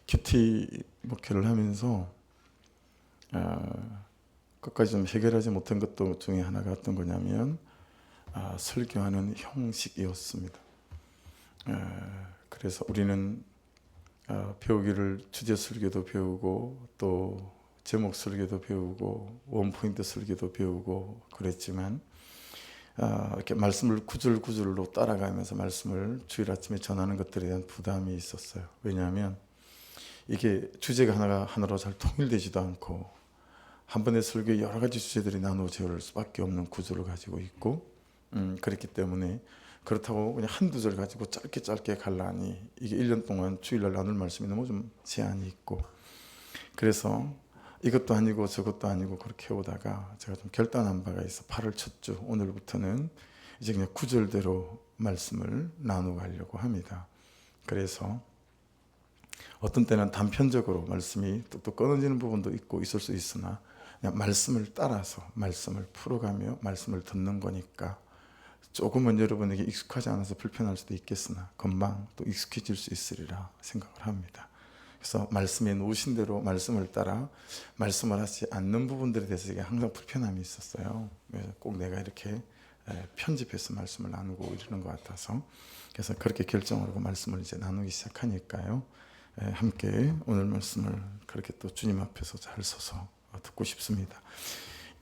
큐티 목회를 하면서 끝까지 좀 해결하지 못한 것도 중에 하나가 어떤 거냐면 설교하는 형식이었습니다. 그래서 우리는 배우기를 주제 설교도 배우고 또 제목 설교도 배우고 원포인트 설교도 배우고 그랬지만 이렇게 말씀을 구절구절로 따라가면서 말씀을 주일 아침에 전하는 것들에 대한 부담이 있었어요. 왜냐하면 이게 주제가 하나로 잘 통일되지도 않고 한 번의 설교에 여러 가지 주제들이 나누어질 수밖에 없는 구조를 가지고 있고 그렇기 때문에 그렇다고 그냥 한두 절 가지고 짧게 갈라니 이게 1년 동안 주일날 나눌 말씀이 너무 좀 제한이 있고 그래서 이것도 아니고 저것도 아니고 그렇게 오다가 제가 좀 결단한 바가 있어 팔을 쳤죠. 오늘부터는 이제 그냥 구절대로 말씀을 나누가려고 합니다. 그래서 어떤 때는 단편적으로 말씀이 또 끊어지는 부분도 있고 있을 수 있으나 그냥 말씀을 따라서 말씀을 풀어가며 말씀을 듣는 거니까 조금은 여러분에게 익숙하지 않아서 불편할 수도 있겠으나 금방 또 익숙해질 수 있으리라 생각을 합니다. 그래서 말씀에 놓으신 대로 말씀을 따라 말씀을 하지 않는 부분들에 대해서 항상 불편함이 있었어요. 그래서 꼭 내가 이렇게 편집해서 말씀을 나누고 이러는 것 같아서 그래서 그렇게 결정을 하고 말씀을 이제 나누기 시작하니까요. 함께 오늘 말씀을 그렇게 또 주님 앞에서 잘 서서 듣고 싶습니다.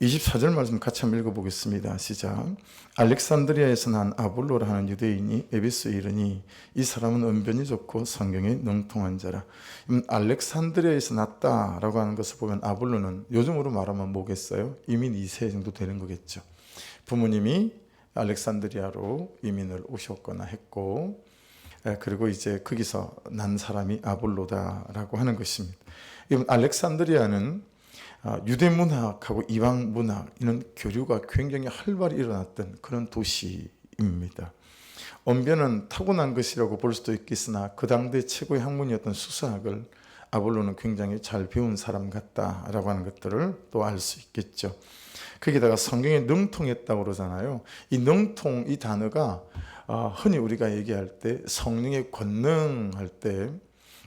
24절 말씀 같이 한번 읽어보겠습니다. 시작. 알렉산드리아에서 난 아볼로라 하는 유대인이 에베소에 이르니 이 사람은 언변이 좋고 성경에 능통한 자라. 알렉산드리아에서 났다라고 하는 것을 보면 아볼로는 요즘으로 말하면 뭐겠어요? 이민 2세 정도 되는 거겠죠. 부모님이 알렉산드리아로 이민을 오셨거나 했고 그리고 이제 거기서 난 사람이 아볼로다라고 하는 것입니다. 알렉산드리아는 유대 문학하고 이방 문학 이런 교류가 굉장히 활발히 일어났던 그런 도시입니다. 언변은 타고난 것이라고 볼 수도 있겠으나 그 당대 최고의 학문이었던 수사학을 아볼로는 굉장히 잘 배운 사람 같다라고 하는 것들을 또 알 수 있겠죠. 거기다가 성경에 능통했다고 그러잖아요. 이 능통 이 단어가 흔히 우리가 얘기할 때 성령의 권능할 때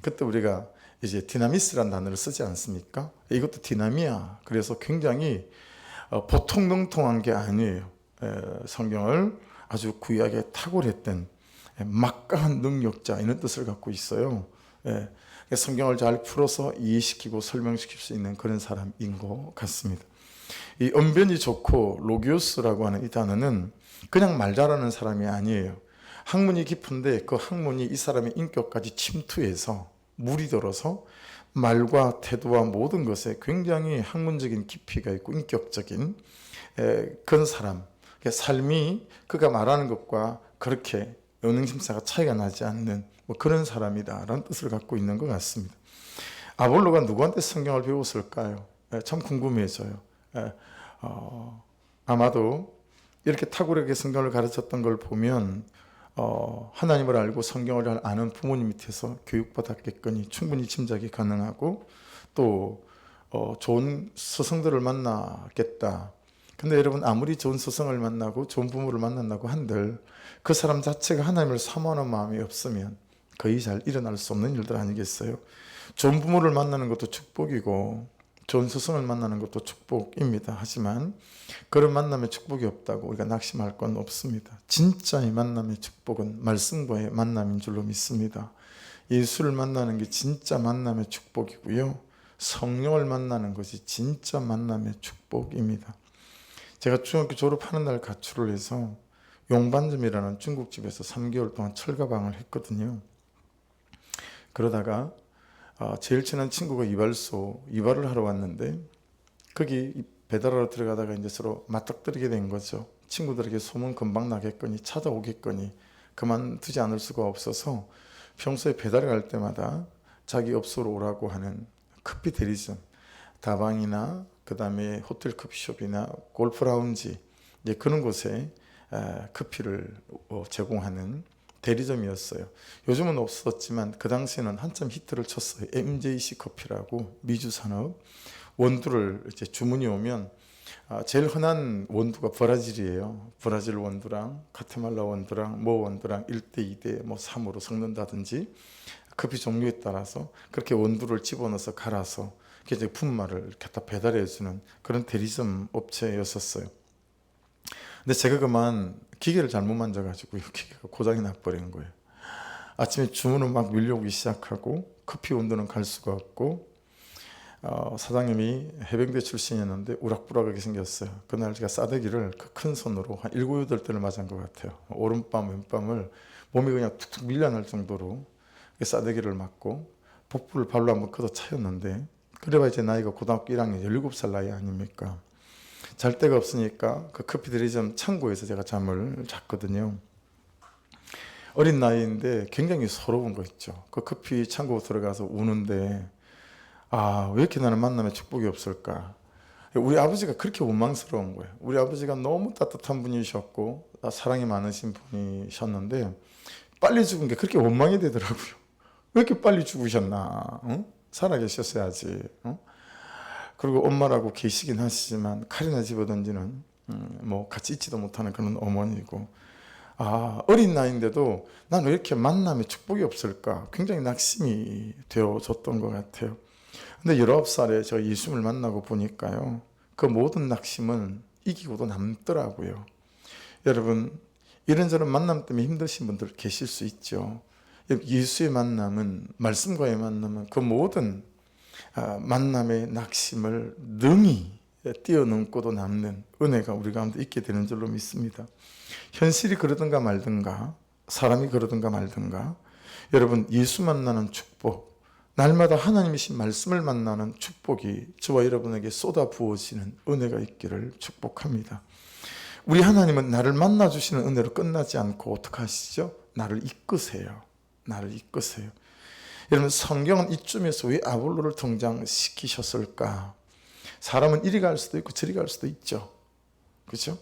그때 우리가 이제 디나미스라는 단어를 쓰지 않습니까? 이것도 디나미아. 그래서 굉장히 보통 능통한 게 아니에요. 성경을 아주 구약에 탁월했던 막강한 능력자 이런 뜻을 갖고 있어요. 성경을 잘 풀어서 이해시키고 설명시킬 수 있는 그런 사람인 것 같습니다. 이 언변이 좋고 로기오스라고 하는 이 단어는 그냥 말 잘하는 사람이 아니에요. 학문이 깊은데 그 학문이 이 사람의 인격까지 침투해서 물이 들어서 말과 태도와 모든 것에 굉장히 학문적인 깊이가 있고 인격적인 그런 사람. 삶이 그가 말하는 것과 그렇게 은행심사가 차이가 나지 않는 그런 사람이다라는 뜻을 갖고 있는 것 같습니다. 아볼로가 누구한테 성경을 배웠을까요? 참 궁금해져요. 아마도 이렇게 탁월하게 성경을 가르쳤던 걸 보면 하나님을 알고 성경을 잘 아는 부모님 밑에서 교육받았겠거니 충분히 짐작이 가능하고 또 좋은 스승들을 만났겠다. 근데 여러분 아무리 좋은 스승을 만나고 좋은 부모를 만난다고 한들 그 사람 자체가 하나님을 사모하는 마음이 없으면 거의 잘 일어날 수 없는 일들 아니겠어요? 좋은 부모를 만나는 것도 축복이고 좋은 스승을 만나는 것도 축복입니다. 하지만 그런 만남에 축복이 없다고 우리가 낙심할 건 없습니다. 진짜의 만남의 축복은 말씀과의 만남인 줄로 믿습니다. 예수를 만나는 게 진짜 만남의 축복이고요. 성령을 만나는 것이 진짜 만남의 축복입니다. 제가 중학교 졸업하는 날 가출을 해서 용반점이라는 중국집에서 3개월 동안 철가방을 했거든요. 그러다가 제일 친한 친구가 이발을 하러 왔는데 거기 배달하러 들어가다가 이제 서로 맞닥뜨리게 된 거죠. 친구들에게 소문 금방 나겠거니 찾아오겠거니 그만두지 않을 수가 없어서 평소에 배달 갈 때마다 자기 업소로 오라고 하는 커피 대리점, 다방이나 그 다음에 호텔 커피숍이나 골프 라운지 이제 그런 곳에 커피를 제공하는 대리점이었어요. 요즘은 없었지만 그 당시에는 한참 히트를 쳤어요. MJC 커피라고 미주산업 원두를 이제 주문이 오면 제일 흔한 원두가 브라질이에요. 브라질 원두랑 카테말라 원두랑 모 원두랑 1대 2대 뭐 3으로 섞는다든지 커피 종류에 따라서 그렇게 원두를 집어넣어서 갈아서 이제 분말을 갖다 배달해 주는 그런 대리점 업체였었어요. 근데 제가 그만 기계를 잘못 만져가지고 기계가 고장이 나버린 거예요. 아침에 주문은 막 밀려오기 시작하고 커피 온도는 갈 수가 없고 사장님이 해병대 출신이었는데 우락부락하게 생겼어요. 그날 제가 싸대기를 그 큰 손으로 한 7, 8대를 맞은 것 같아요. 오른밤 왼밤을 몸이 그냥 툭툭 밀려날 정도로 싸대기를 맞고 복부를 발로 한번 걷어 차였는데, 그래봐 이제 나이가 고등학교 1학년 17살 나이 아닙니까? 잘 데가 없으니까 그 커피 대리점 창고에서 제가 잠을 잤거든요. 어린 나이인데 굉장히 서러운 거 있죠. 그 커피 창고 들어가서 우는데 왜 이렇게 나는 만남에 축복이 없을까? 우리 아버지가 그렇게 원망스러운 거예요. 우리 아버지가 너무 따뜻한 분이셨고 사랑이 많으신 분이셨는데 빨리 죽은 게 그렇게 원망이 되더라고요. 왜 이렇게 빨리 죽으셨나? 응? 살아계셨어야지. 응? 그리고 엄마라고 계시긴 하시지만 칼이나 집어던지는 뭐 같이 있지도 못하는 그런 어머니고, 어린 나이인데도 난 왜 이렇게 만남에 축복이 없을까? 굉장히 낙심이 되어졌던 것 같아요. 근데 19살에 저 예수님을 만나고 보니까요, 그 모든 낙심은 이기고도 남더라고요. 여러분, 이런저런 만남 때문에 힘드신 분들 계실 수 있죠. 예수의 만남은, 말씀과의 만남은 그 모든 만남의 낙심을 능히 뛰어넘고도 남는 은혜가 우리 가운데 있게 되는 줄로 믿습니다. 현실이 그러든가 말든가, 사람이 그러든가 말든가, 여러분 예수 만나는 축복, 날마다 하나님이신 말씀을 만나는 축복이 저와 여러분에게 쏟아 부어지는 은혜가 있기를 축복합니다. 우리 하나님은 나를 만나주시는 은혜로 끝나지 않고 어떻게 하시죠? 나를 이끄세요. 나를 이끄세요. 여러분, 성경은 이쯤에서 왜 아볼로를 등장시키셨을까? 사람은 이리 갈 수도 있고 저리 갈 수도 있죠. 그렇죠?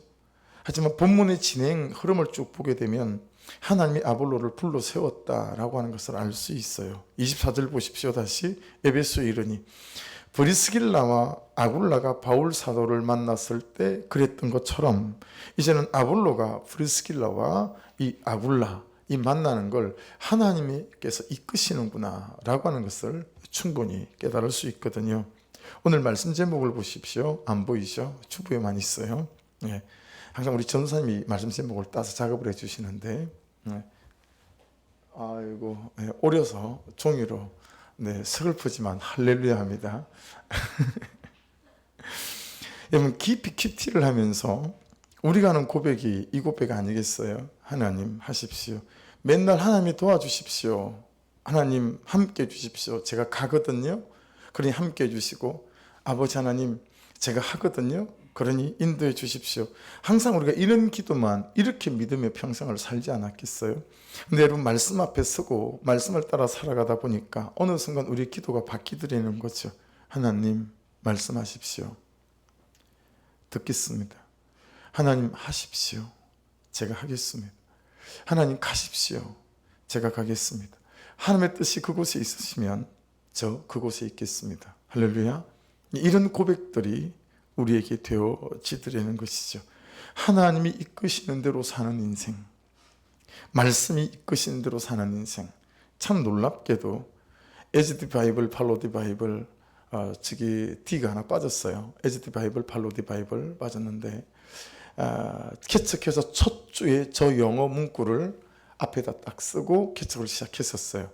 하지만 본문의 진행 흐름을 쭉 보게 되면 하나님이 아볼로를 불러 세웠다라고 하는 것을 알 수 있어요. 24절 보십시오. 다시 에베소에 이르니 브리스길라와 아굴라가 바울 사도를 만났을 때 그랬던 것처럼 이제는 아볼로가 브리스길라와 이 아굴라 이 만나는 걸 하나님께서 이끄시는구나 라고 하는 것을 충분히 깨달을 수 있거든요. 오늘 말씀 제목을 보십시오. 안 보이죠? 주부에만 있어요. 예. 항상 우리 전사님이 말씀 제목을 따서 작업을 해주시는데, 아이고, 오려서 종이로 서글프지만 할렐루야 합니다. 여러분, 깊이 큐티를 하면서 우리가 하는 고백이 이 고백 아니겠어요? 하나님 하십시오. 맨날 하나님이 도와주십시오. 하나님 함께 해주십시오. 제가 가거든요. 그러니 함께 해주시고, 아버지 하나님 제가 하거든요. 그러니 인도해 주십시오. 항상 우리가 이런 기도만 이렇게 믿으며 평생을 살지 않았겠어요? 근데 여러분, 말씀 앞에 서고 말씀을 따라 살아가다 보니까 어느 순간 우리 기도가 바뀌더라는 거죠. 하나님 말씀하십시오. 듣겠습니다. 하나님 하십시오. 제가 하겠습니다. 하나님 가십시오. 제가 가겠습니다. 하나님의 뜻이 그곳에 있으시면 저 그곳에 있겠습니다. 할렐루야. 이런 고백들이 우리에게 되어지더라는 것이죠. 하나님이 이끄시는 대로 사는 인생, 말씀이 이끄시는 대로 사는 인생. 참 놀랍게도 As the Bible, Follow the Bible, 저기 D가 하나 빠졌어요. As the Bible, Follow the Bible 빠졌는데, 개척해서 첫 주에 저 영어 문구를 앞에다 딱 쓰고 개척을 시작했었어요.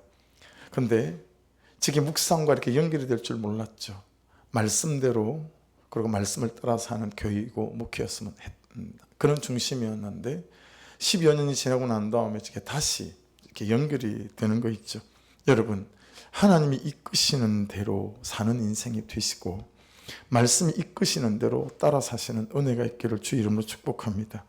그런데 저게 묵상과 이렇게 연결이 될 줄 몰랐죠. 말씀대로, 그리고 말씀을 따라 사는 교회이고 목회였으면 그런 중심이었는데 10여 년이 지나고 난 다음에 이렇게 다시 이렇게 연결이 되는 거 있죠. 여러분, 하나님이 이끄시는 대로 사는 인생이 되시고 말씀이 이끄시는 대로 따라 사시는 은혜가 있기를 주 이름으로 축복합니다.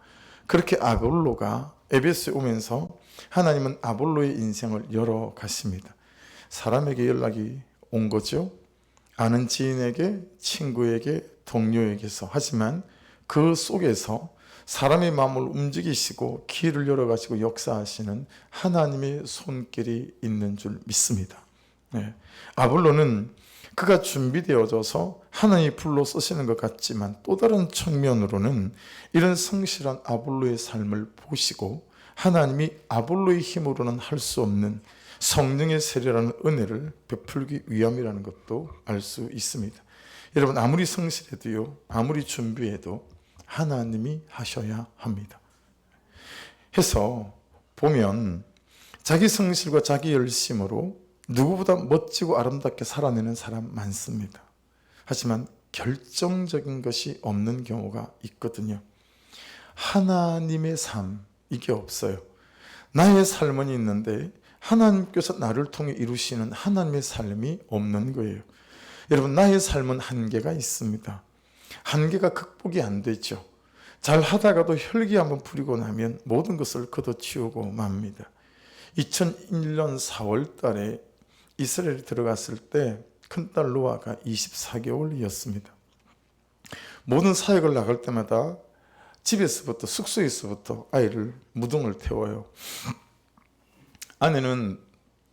그렇게 아볼로가 에베소에 오면서 하나님은 아볼로의 인생을 열어 가십니다. 사람에게 연락이 온 거죠. 아는 지인에게, 친구에게, 동료에게서. 하지만 그 속에서 사람의 마음을 움직이시고 길을 열어가시고 역사하시는 하나님의 손길이 있는 줄 믿습니다. 아볼로는 그가 준비되어져서 하나님이 불러 쓰시는 것 같지만 또 다른 측면으로는 이런 성실한 아볼로의 삶을 보시고 하나님이 아볼로의 힘으로는 할 수 없는 성령의 세례라는 은혜를 베풀기 위함이라는 것도 알 수 있습니다. 여러분, 아무리 성실해도요, 아무리 준비해도 하나님이 하셔야 합니다. 해서 보면 자기 성실과 자기 열심으로 누구보다 멋지고 아름답게 살아내는 사람 많습니다. 하지만 결정적인 것이 없는 경우가 있거든요. 하나님의 삶, 이게 없어요. 나의 삶은 있는데 하나님께서 나를 통해 이루시는 하나님의 삶이 없는 거예요. 여러분, 나의 삶은 한계가 있습니다. 한계가 극복이 안 되죠. 잘 하다가도 혈기 한번 부리고 나면 모든 것을 걷어치우고 맙니다. 2001년 4월 달에 이스라엘에 들어갔을 때 큰딸 노아가 24개월이었습니다. 모든 사역을 나갈 때마다 집에서부터, 숙소에서부터 아이를 무등을 태워요. 아내는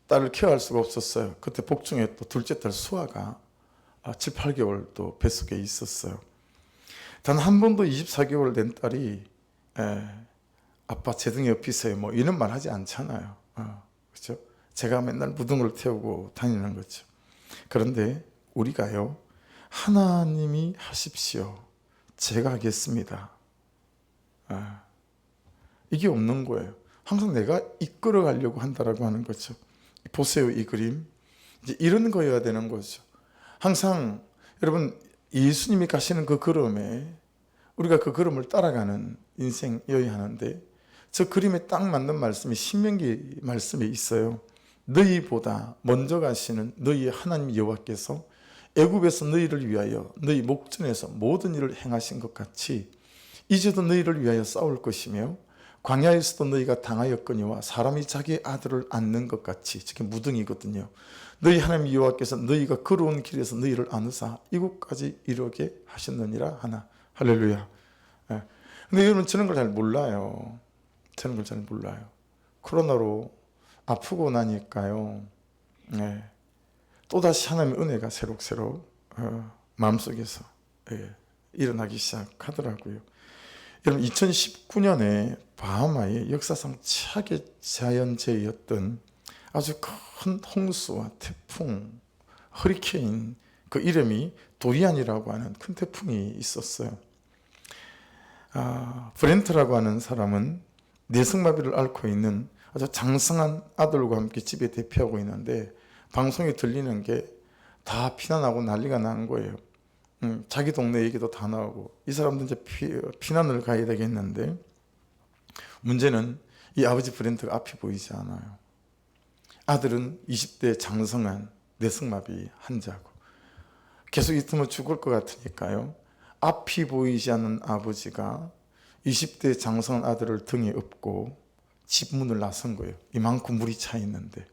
딸을 케어할 수가 없었어요. 그때 복중에 또 둘째 딸 수아가 7, 8개월 또 뱃속에 있었어요. 단 한 번도 24개월 된 딸이 아빠 제 등에 업히세요 뭐 이런 말 하지 않잖아요. 그렇죠? 제가 맨날 무등을 태우고 다니는 거죠. 그런데 우리가요, 하나님이 하십시오, 제가 하겠습니다, 이게 없는 거예요. 항상 내가 이끌어 가려고 한다라고 하는 거죠. 보세요, 이 그림. 이제 이런 거여야 되는 거죠. 항상 여러분, 예수님이 가시는 그 걸음에 우리가 그 걸음을 따라가는 인생이어야 하는데, 저 그림에 딱 맞는 말씀이 신명기 말씀에 있어요. 너희보다 먼저 가시는 너희의 하나님 여호와께서 애굽에서 너희를 위하여 너희 목전에서 모든 일을 행하신 것 같이 이제도 너희를 위하여 싸울 것이며 광야에서도 너희가 당하였거니와 사람이 자기의 아들을 안는 것 같이, 저게 무등이거든요. 너희 하나님 여호와께서 너희가 걸어온 길에서 너희를 안으사 이곳까지 이르게 하셨느니라 하나. 할렐루야. 근데 여러분, 저런 걸 잘 몰라요. 저런 걸 잘 몰라요. 코로나로 아프고 나니까요, 또다시 하나님의 은혜가 새록새록 마음속에서 일어나기 시작하더라고요. 여러분, 2019년에 바하마의 역사상 최악의 자연재해였던 아주 큰 홍수와 태풍, 허리케인, 그 이름이 도리안이라고 하는 큰 태풍이 있었어요. 브렌트라고 하는 사람은 뇌성마비를 앓고 있는 아주 장성한 아들과 함께 집에 대피하고 있는데 방송에 들리는 게 다 피난하고 난리가 난 거예요. 자기 동네 얘기도 다 나오고 이 사람도 이제 피난을 가야 되겠는데, 문제는 이 아버지 브렌트가 앞이 보이지 않아요. 아들은 20대 장성한 뇌성마비 환자고 계속 있으면 죽을 것 같으니까요, 앞이 보이지 않는 아버지가 20대 장성한 아들을 등에 업고 집 문을 나선 거예요. 이만큼 물이 차 있는데.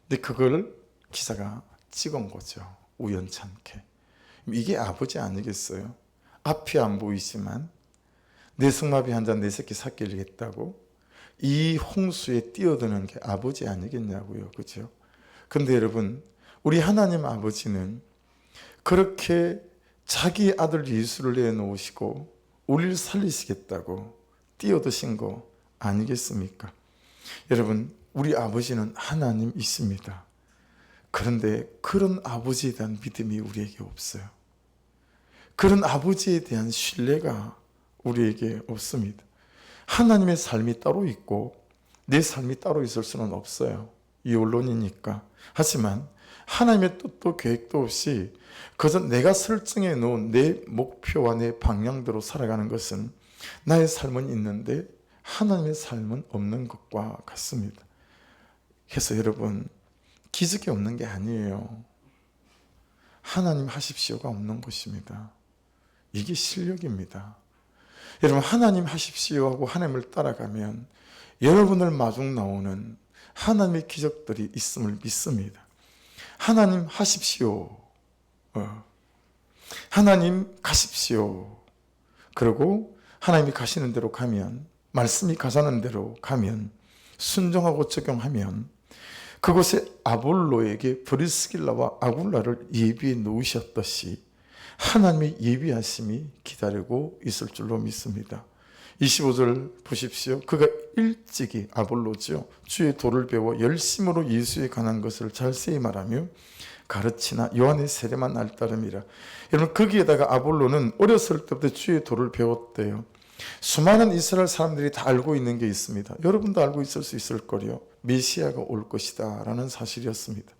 근데 그걸 기사가 찍은 거죠, 우연찮게. 이게 아버지 아니겠어요? 앞이 안 보이지만 뇌성마비 환자 4새끼 삭기를 했다고 이 홍수에 뛰어드는 게 아버지 아니겠냐고요. 그렇죠? 근데 여러분, 우리 하나님 아버지는 그렇게 자기 아들 예수를 내놓으시고 우리를 살리시겠다고 뛰어드신 거 아니겠습니까? 여러분, 우리 아버지는 하나님이십니다. 그런데 그런 아버지에 대한 믿음이 우리에게 없어요. 그런 아버지에 대한 신뢰가 우리에게 없습니다. 하나님의 삶이 따로 있고 내 삶이 따로 있을 수는 없어요. 이원론이니까. 하지만 하나님의 뜻도 계획도 없이 그저 내가 설정해 놓은 내 목표와 내 방향대로 살아가는 것은, 나의 삶은 있는데 하나님의 삶은 없는 것과 같습니다. 그래서 여러분, 기적이 없는 게 아니에요. 하나님 하십시오가 없는 것입니다. 이게 실력입니다. 여러분, 하나님 하십시오 하고 하나님을 따라가면 여러분을 마중 나오는 하나님의 기적들이 있음을 믿습니다. 하나님 하십시오, 하나님 가십시오. 그리고 하나님이 가시는 대로 가면, 말씀이 가자는 대로 가면, 순종하고 적용하면 그곳에 아볼로에게 브리스길라와 아굴라를 예비해 놓으셨듯이 하나님의 예비하심이 기다리고 있을 줄로 믿습니다. 25절 보십시오. 그가 일찍이 아볼로죠. 주의 도를 배워 열심으로 예수에 관한 것을 자세히 말하며 가르치나 요한의 세례만 날 따름이라. 여러분, 거기에다가 아볼로는 어렸을 때부터 주의 도를 배웠대요. 수많은 이스라엘 사람들이 다 알고 있는 게 있습니다. 여러분도 알고 있을 수 있을 거요. 메시아가 올 것이다 라는 사실이었습니다.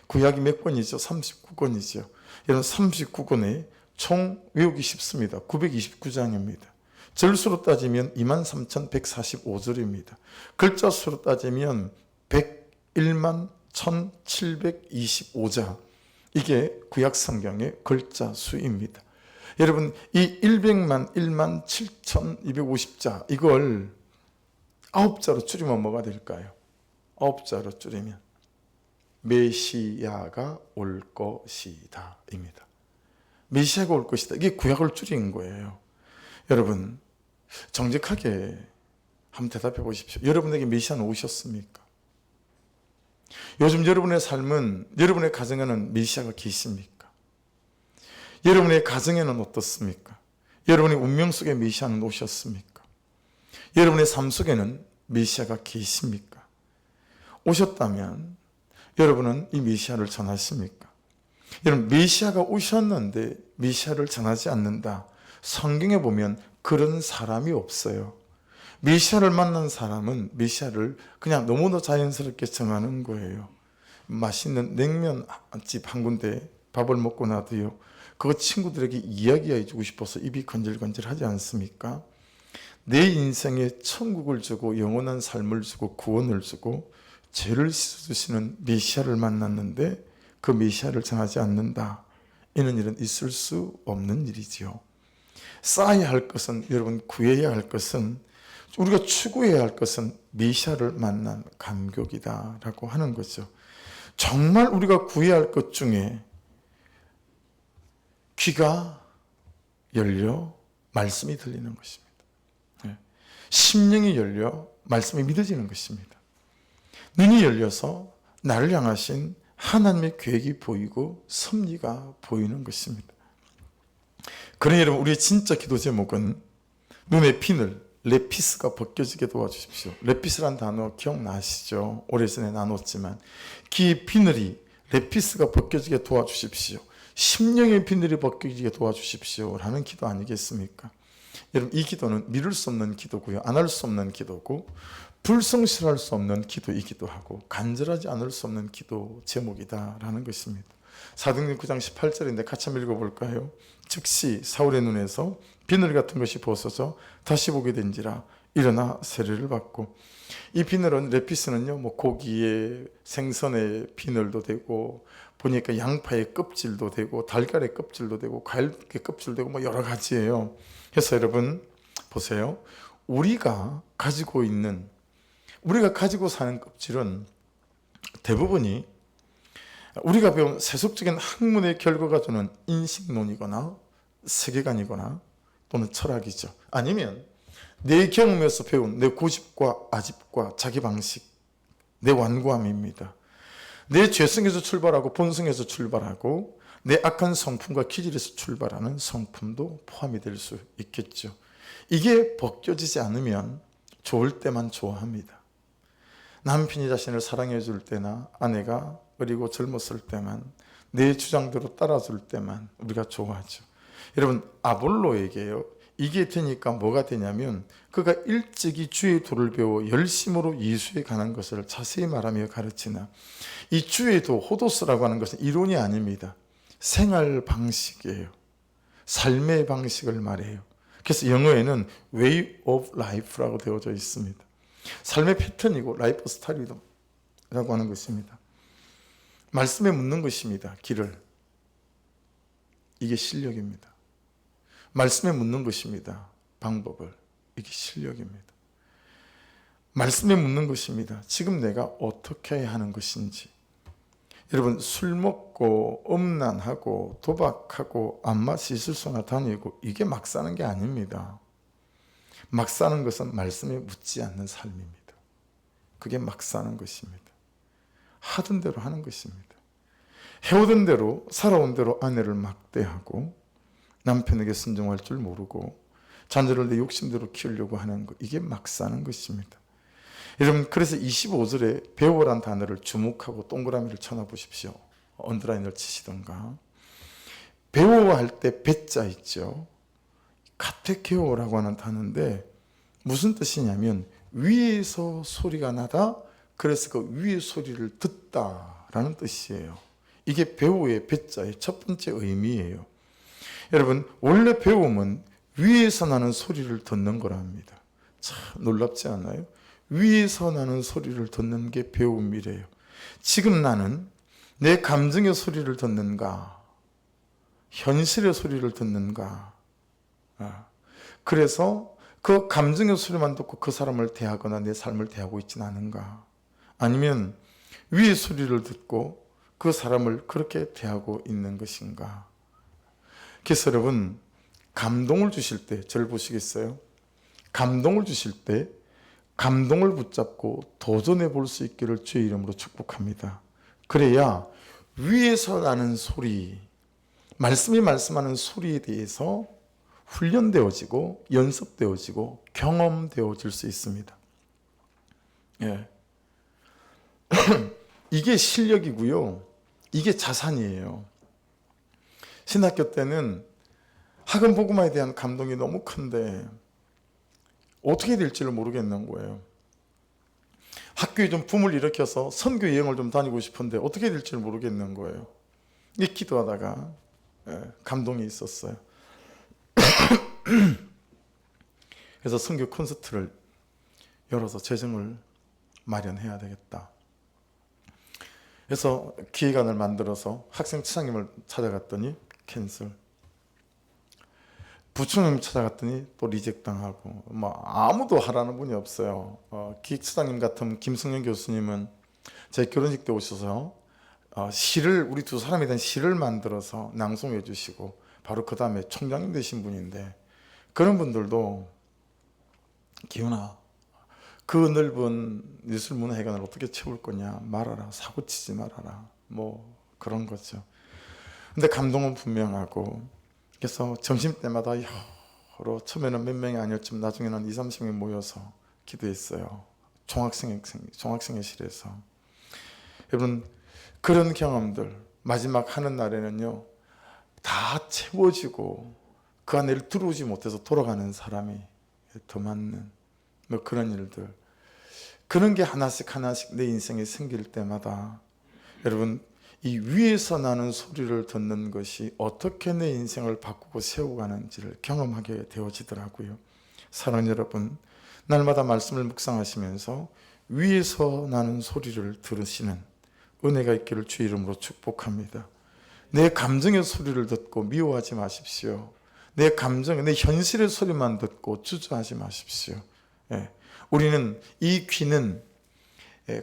구약이 몇 권이죠? 39권이죠. 여러분, 39권에 총 외우기 쉽습니다. 929장입니다. 절수로 따지면 23,145절입니다. 글자 수로 따지면 101만 1725자. 이게 구약 성경의 글자 수입니다. 여러분, 이 100만 1만 7,250자 이걸 9자로 줄이면 뭐가 될까요? 9자로 줄이면 메시아가 올 것이다 입니다. 메시아가 올 것이다. 이게 구약을 줄인 거예요. 여러분, 정직하게 한번 대답해 보십시오. 여러분에게 메시아는 오셨습니까? 요즘 여러분의 삶은, 여러분의 가정에는 메시아가 계십니까? 여러분의 가정에는 어떻습니까? 여러분의 운명 속에 메시아는 오셨습니까? 여러분의 삶 속에는 메시아가 계십니까? 오셨다면 여러분은 이 메시아를 전하십니까? 여러분, 메시아가 오셨는데 메시아를 전하지 않는다. 성경에 보면 그런 사람이 없어요. 메시아를 만난 사람은 메시아를 그냥 너무나 자연스럽게 정하는 거예요. 맛있는 냉면집 한 군데 밥을 먹고 나도요, 그거 친구들에게 이야기해 주고 싶어서 입이 건질건질하지 않습니까? 내 인생에 천국을 주고 영원한 삶을 주고 구원을 주고 죄를 씻어주시는 메시아를 만났는데 그 메시아를 전하지 않는다. 이는 일은 있을 수 없는 일이지요. 쌓아야 할 것은, 여러분, 구해야 할 것은, 우리가 추구해야 할 것은 메시아를 만난 감격이다라고 하는 거죠. 정말 우리가 구해야 할 것 중에 귀가 열려 말씀이 들리는 것입니다. 심령이 열려 말씀이 믿어지는 것입니다. 눈이 열려서 나를 향하신 하나님의 계획이 보이고 섭리가 보이는 것입니다. 그러니 여러분, 우리의 진짜 기도 제목은 눈의 비늘, 레피스가 벗겨지게 도와주십시오. 레피스란 단어 기억나시죠? 오래전에 나눴지만 귀의 비늘이, 레피스가 벗겨지게 도와주십시오. 심령의 비늘이 벗겨지게 도와주십시오 라는 기도 아니겠습니까? 여러분, 이 기도는 미룰 수 없는 기도고요, 안 할 수 없는 기도고, 불성실할 수 없는 기도이기도 하고, 간절하지 않을 수 없는 기도 제목이다라는 것입니다. 사도행전 9장 18절인데 같이 한번 읽어볼까요? 즉시 사울의 눈에서 비늘 같은 것이 벗어져 다시 보게 된지라 일어나 세례를 받고. 이 비늘은, 레피스는요, 뭐 고기의 생선의 비늘도 되고, 보니까 양파의 껍질도 되고, 달걀의 껍질도 되고, 과일의 껍질도 되고, 뭐 여러 가지예요. 그래서 여러분 보세요. 우리가 가지고 사는 껍질은 대부분이 우리가 배운 세속적인 학문의 결과가 주는 인식론이거나 세계관이거나 또는 철학이죠. 아니면 내 경험에서 배운 내 고집과 아집과 자기 방식, 내 완고함입니다. 내 죄성에서 출발하고 본성에서 출발하고 내 악한 성품과 기질에서 출발하는 성품도 포함이 될 수 있겠죠. 이게 벗겨지지 않으면 좋을 때만 좋아합니다. 남편이 자신을 사랑해 줄 때나 아내가 어리고 젊었을 때만, 내 주장대로 따라줄 때만 우리가 좋아하죠. 여러분, 아볼로에게요, 이게 되니까 뭐가 되냐면 그가 일찍이 주의 도를 배워 열심으로 예수에 관한 것을 자세히 말하며 가르치나. 이 주의 도, 호도스라고 하는 것은 이론이 아닙니다. 생활 방식이에요. 삶의 방식을 말해요. 그래서 영어에는 way of life라고 되어져 있습니다. 삶의 패턴이고 라이프 스타일이라고 하는 것입니다. 말씀에 묻는 것입니다. 길을. 이게 실력입니다. 말씀에 묻는 것입니다. 방법을. 이게 실력입니다. 말씀에 묻는 것입니다. 지금 내가 어떻게 해야 하는 것인지. 여러분, 술 먹고 음란하고 도박하고 안마시술소나 다니고 이게 막 사는 게 아닙니다. 막 사는 것은 말씀에 묻지 않는 삶입니다. 그게 막 사는 것입니다. 하던 대로 하는 것입니다. 해오던 대로 살아온 대로 아내를 막대하고 남편에게 순종할 줄 모르고 자녀를 내 욕심대로 키우려고 하는 것, 이게 막 사는 것입니다. 여러분, 그래서 25절에 배우란 단어를 주목하고 동그라미를 쳐놔보십시오. 언더라인을 치시던가. 배우할 때 배자 있죠. 카테케오라고 하는 단어인데 무슨 뜻이냐면 위에서 소리가 나다, 그래서 그 위의 소리를 듣다라는 뜻이에요. 이게 배우의 배자의 첫 번째 의미예요. 여러분, 원래 배움은 위에서 나는 소리를 듣는 거랍니다. 참 놀랍지 않아요? 위에서 나는 소리를 듣는 게 배움이래요. 지금 나는 내 감정의 소리를 듣는가, 현실의 소리를 듣는가. 그래서 그 감정의 소리만 듣고 그 사람을 대하거나 내 삶을 대하고 있지는 않은가. 아니면 위의 소리를 듣고 그 사람을 그렇게 대하고 있는 것인가. 그래서 여러분, 감동을 주실 때 저를 보시겠어요? 감동을 주실 때 감동을 붙잡고 도전해 볼 수 있기를 주의 이름으로 축복합니다. 그래야 위에서 나는 소리, 말씀이 말씀하는 소리에 대해서 훈련되어지고 연습되어지고 경험되어질 수 있습니다. 예. 이게 실력이고요. 이게 자산이에요. 신학교 때는 학원 복음화에 대한 감동이 너무 큰데 어떻게 될지를 모르겠는 거예요. 학교에 좀 붐을 일으켜서 선교 여행을 좀 다니고 싶은데 어떻게 될지를 모르겠는 거예요. 이 기도하다가 감동이 있었어요. 그래서 선교 콘서트를 열어서 재정을 마련해야 되겠다. 그래서 기획안을 만들어서 학생 차장님을 찾아갔더니 캔슬. 부총님 찾아갔더니 또 리젝 당하고, 아무도 하라는 분이 없어요. 기획처장님 같은 김승현 교수님은 제 결혼식 때 오셔서 시를, 우리 두 사람에 대한 시를 만들어서 낭송해 주시고, 바로 그 다음에 총장님 되신 분인데, 그런 분들도 기훈아, 그 넓은 예술문화회관을 어떻게 채울 거냐, 말아라, 사고치지 말아라, 그런 거죠. 근데 감동은 분명하고, 그래서 점심때마다 여러, 처음에는 몇 명이 아니었지만 나중에는 20-30명이 모여서 기도했어요. 종학생회실에서. 여러분, 그런 경험들 마지막 하는 날에는요, 다 채워지고 그 안에 들어오지 못해서 돌아가는 사람이 더 많는 그런 일들, 그런 게 하나씩 내 인생에 생길 때마다 여러분, 이 위에서 나는 소리를 듣는 것이 어떻게 내 인생을 바꾸고 세워가는지를 경험하게 되어지더라고요. 사랑하는 여러분, 날마다 말씀을 묵상하시면서 위에서 나는 소리를 들으시는 은혜가 있기를 주 이름으로 축복합니다. 내 감정의 소리를 듣고 미워하지 마십시오. 내 감정, 내 현실의 소리만 듣고 주저하지 마십시오. 우리는 이 귀는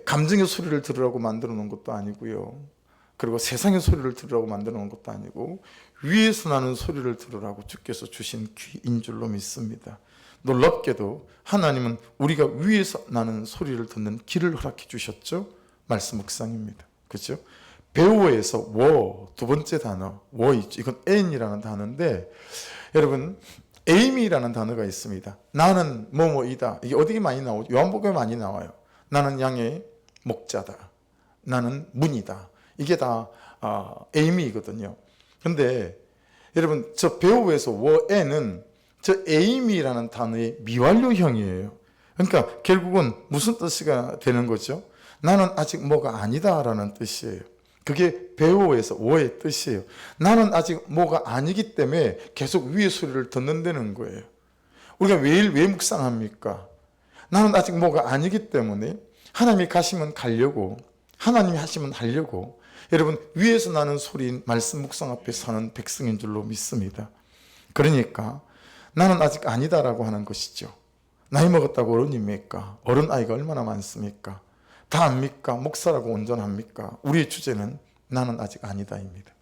감정의 소리를 들으라고 만들어 놓은 것도 아니고요, 그리고 세상의 소리를 들으라고 만들어 놓은 것도 아니고 위에서 나는 소리를 들으라고 주께서 주신 귀인 줄로 믿습니다. 놀랍게도 하나님은 우리가 위에서 나는 소리를 듣는 귀를 허락해 주셨죠. 말씀 묵상입니다. 그렇죠? 배우에서 워, 두 번째 단어 워 있죠. 이건 N이라는 단어인데, 여러분, 에임이라는 단어가 있습니다. 나는 뭐뭐이다. 이게 어디에 많이 나오죠? 요한복음에 많이 나와요. 나는 양의 목자다. 나는 문이다. 이게 다 에이미거든요. 근데 여러분, 저 배우에서 워에는 저 에이미라는 단어의 미완료형이에요. 그러니까 결국은 무슨 뜻이가 되는 거죠? 나는 아직 뭐가 아니다라는 뜻이에요. 그게 배우에서 워의 뜻이에요. 나는 아직 뭐가 아니기 때문에 계속 위의 소리를 듣는다는 거예요. 우리가 왜 묵상합니까? 나는 아직 뭐가 아니기 때문에 하나님이 가시면 가려고, 하나님이 하시면 하려고, 여러분, 위에서 나는 소리인 말씀 묵상 앞에 서는 백성인 줄로 믿습니다. 그러니까 나는 아직 아니다라고 하는 것이죠. 나이 먹었다고 어른입니까? 어른 아이가 얼마나 많습니까? 다 압니까? 목사라고 온전합니까? 우리의 주제는 나는 아직 아니다입니다.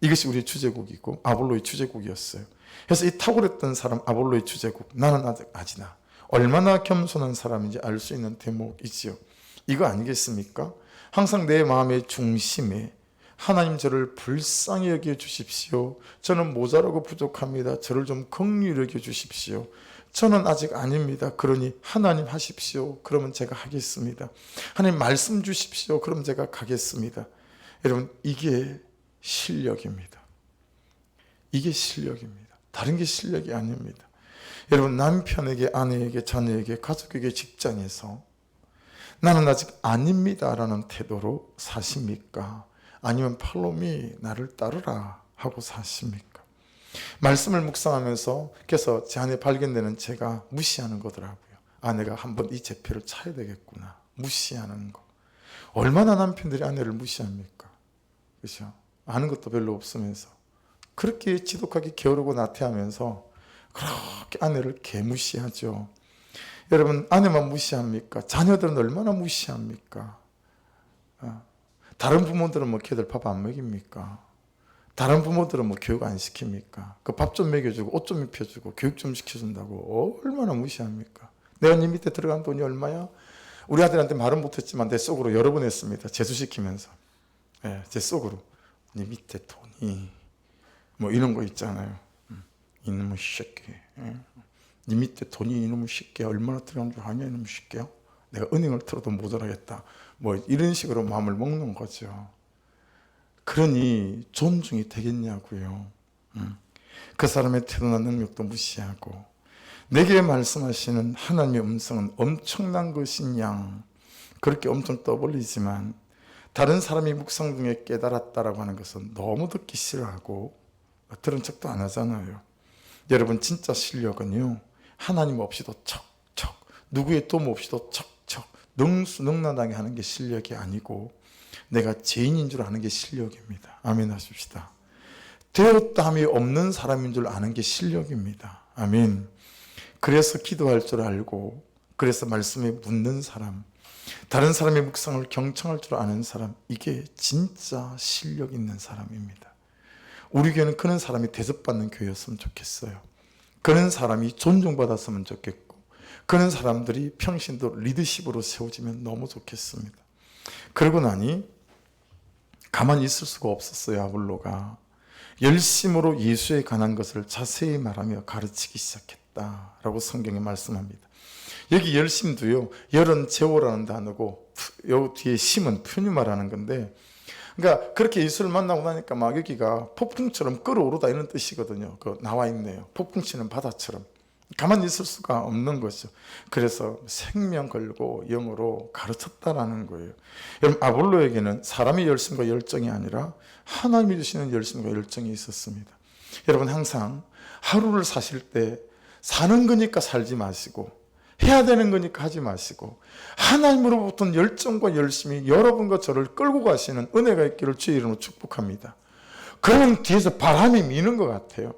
이것이 우리의 주제곡이고 아볼로의 주제곡이었어요. 그래서 이 탁월했던 사람 아볼로의 주제곡, 나는 아직 아니다. 얼마나 겸손한 사람인지 알 수 있는 대목이지요. 이거 아니겠습니까? 항상 내 마음의 중심에 하나님 저를 불쌍히 여겨 주십시오. 저는 모자라고 부족합니다. 저를 좀 긍휼히 여겨 주십시오. 저는 아직 아닙니다. 그러니 하나님 하십시오. 그러면 제가 하겠습니다. 하나님 말씀 주십시오. 그럼 제가 가겠습니다. 여러분, 이게 실력입니다. 이게 실력입니다. 다른 게 실력이 아닙니다. 여러분, 남편에게, 아내에게, 자녀에게, 가족에게, 직장에서 나는 아직 아닙니다라는 태도로 사십니까? 아니면 팔로우 미, 나를 따르라 하고 사십니까? 말씀을 묵상하면서 그래서 제 안에 발견되는 제가 무시하는 거더라고요. 아내가 한번 이 제표를 차야 되겠구나. 무시하는 거. 얼마나 남편들이 아내를 무시합니까? 그렇죠? 아는 것도 별로 없으면서 그렇게 지독하게 게으르고 나태하면서 그렇게 아내를 개무시하죠. 여러분, 아내만 무시합니까? 자녀들은 얼마나 무시합니까? 다른 부모들은 뭐 걔들 밥 안 먹입니까? 다른 부모들은 뭐 교육 안 시킵니까? 그 밥 좀 먹여주고 옷 좀 입혀주고 교육 좀 시켜준다고 얼마나 무시합니까? 내가 네 밑에 들어간 돈이 얼마야? 우리 아들한테 말은 못했지만 내 속으로 여러 번 했습니다. 재수시키면서. 제 속으로 네 밑에 돈이 뭐 이런 거 있잖아요. 이놈의 새끼. 네 밑에 돈이 이놈의 새끼야. 얼마나 들어간 줄 아냐 이놈의 새끼야. 내가 은행을 틀어도 모자라겠다. 뭐 이런 식으로 마음을 먹는 거죠. 그러니 존중이 되겠냐고요. 그 사람의 태도나 능력도 무시하고 내게 말씀하시는 하나님의 음성은 엄청난 것인 양 그렇게 엄청 떠벌리지만 다른 사람이 묵상 중에 깨달았다라고 하는 것은 너무 듣기 싫어하고 들은 척도 안 하잖아요. 여러분, 진짜 실력은요, 하나님 없이도 척척, 누구의 도움 없이도 척척 능수능란하게 하는 게 실력이 아니고 내가 죄인인 줄 아는 게 실력입니다. 아멘 하십시다. 되었다함이 없는 사람인 줄 아는 게 실력입니다. 아멘. 그래서 기도할 줄 알고, 그래서 말씀에 묻는 사람, 다른 사람의 묵상을 경청할 줄 아는 사람, 이게 진짜 실력 있는 사람입니다. 우리 교회는 그런 사람이 대접받는 교회였으면 좋겠어요. 그런 사람이 존중받았으면 좋겠고, 그런 사람들이 평신도 리더십으로 세워지면 너무 좋겠습니다. 그러고 나니 가만히 있을 수가 없었어요. 아볼로가 열심으로 예수에 관한 것을 자세히 말하며 가르치기 시작했다라고 성경에 말씀합니다. 여기 열심도요, 열은 제오라는 단어고 요 뒤에 심은 푸뉴마라는 건데, 그러니까 그렇게 예수를 만나고 나니까 막 여기가 폭풍처럼 끓어오르다 이런 뜻이거든요. 그 나와 있네요. 폭풍 치는 바다처럼 가만히 있을 수가 없는 거죠. 그래서 생명 걸고 영어로 가르쳤다라는 거예요. 여러분, 아볼로에게는 사람의 열심과 열정이 아니라 하나님이 주시는 열심과 열정이 있었습니다. 여러분, 항상 하루를 사실 때 사는 거니까 살지 마시고 해야 되는 거니까 하지 마시고 하나님으로부터 열정과 열심이 여러분과 저를 끌고 가시는 은혜가 있기를 주의 이름으로 축복합니다. 그러면 뒤에서 바람이 미는 것 같아요.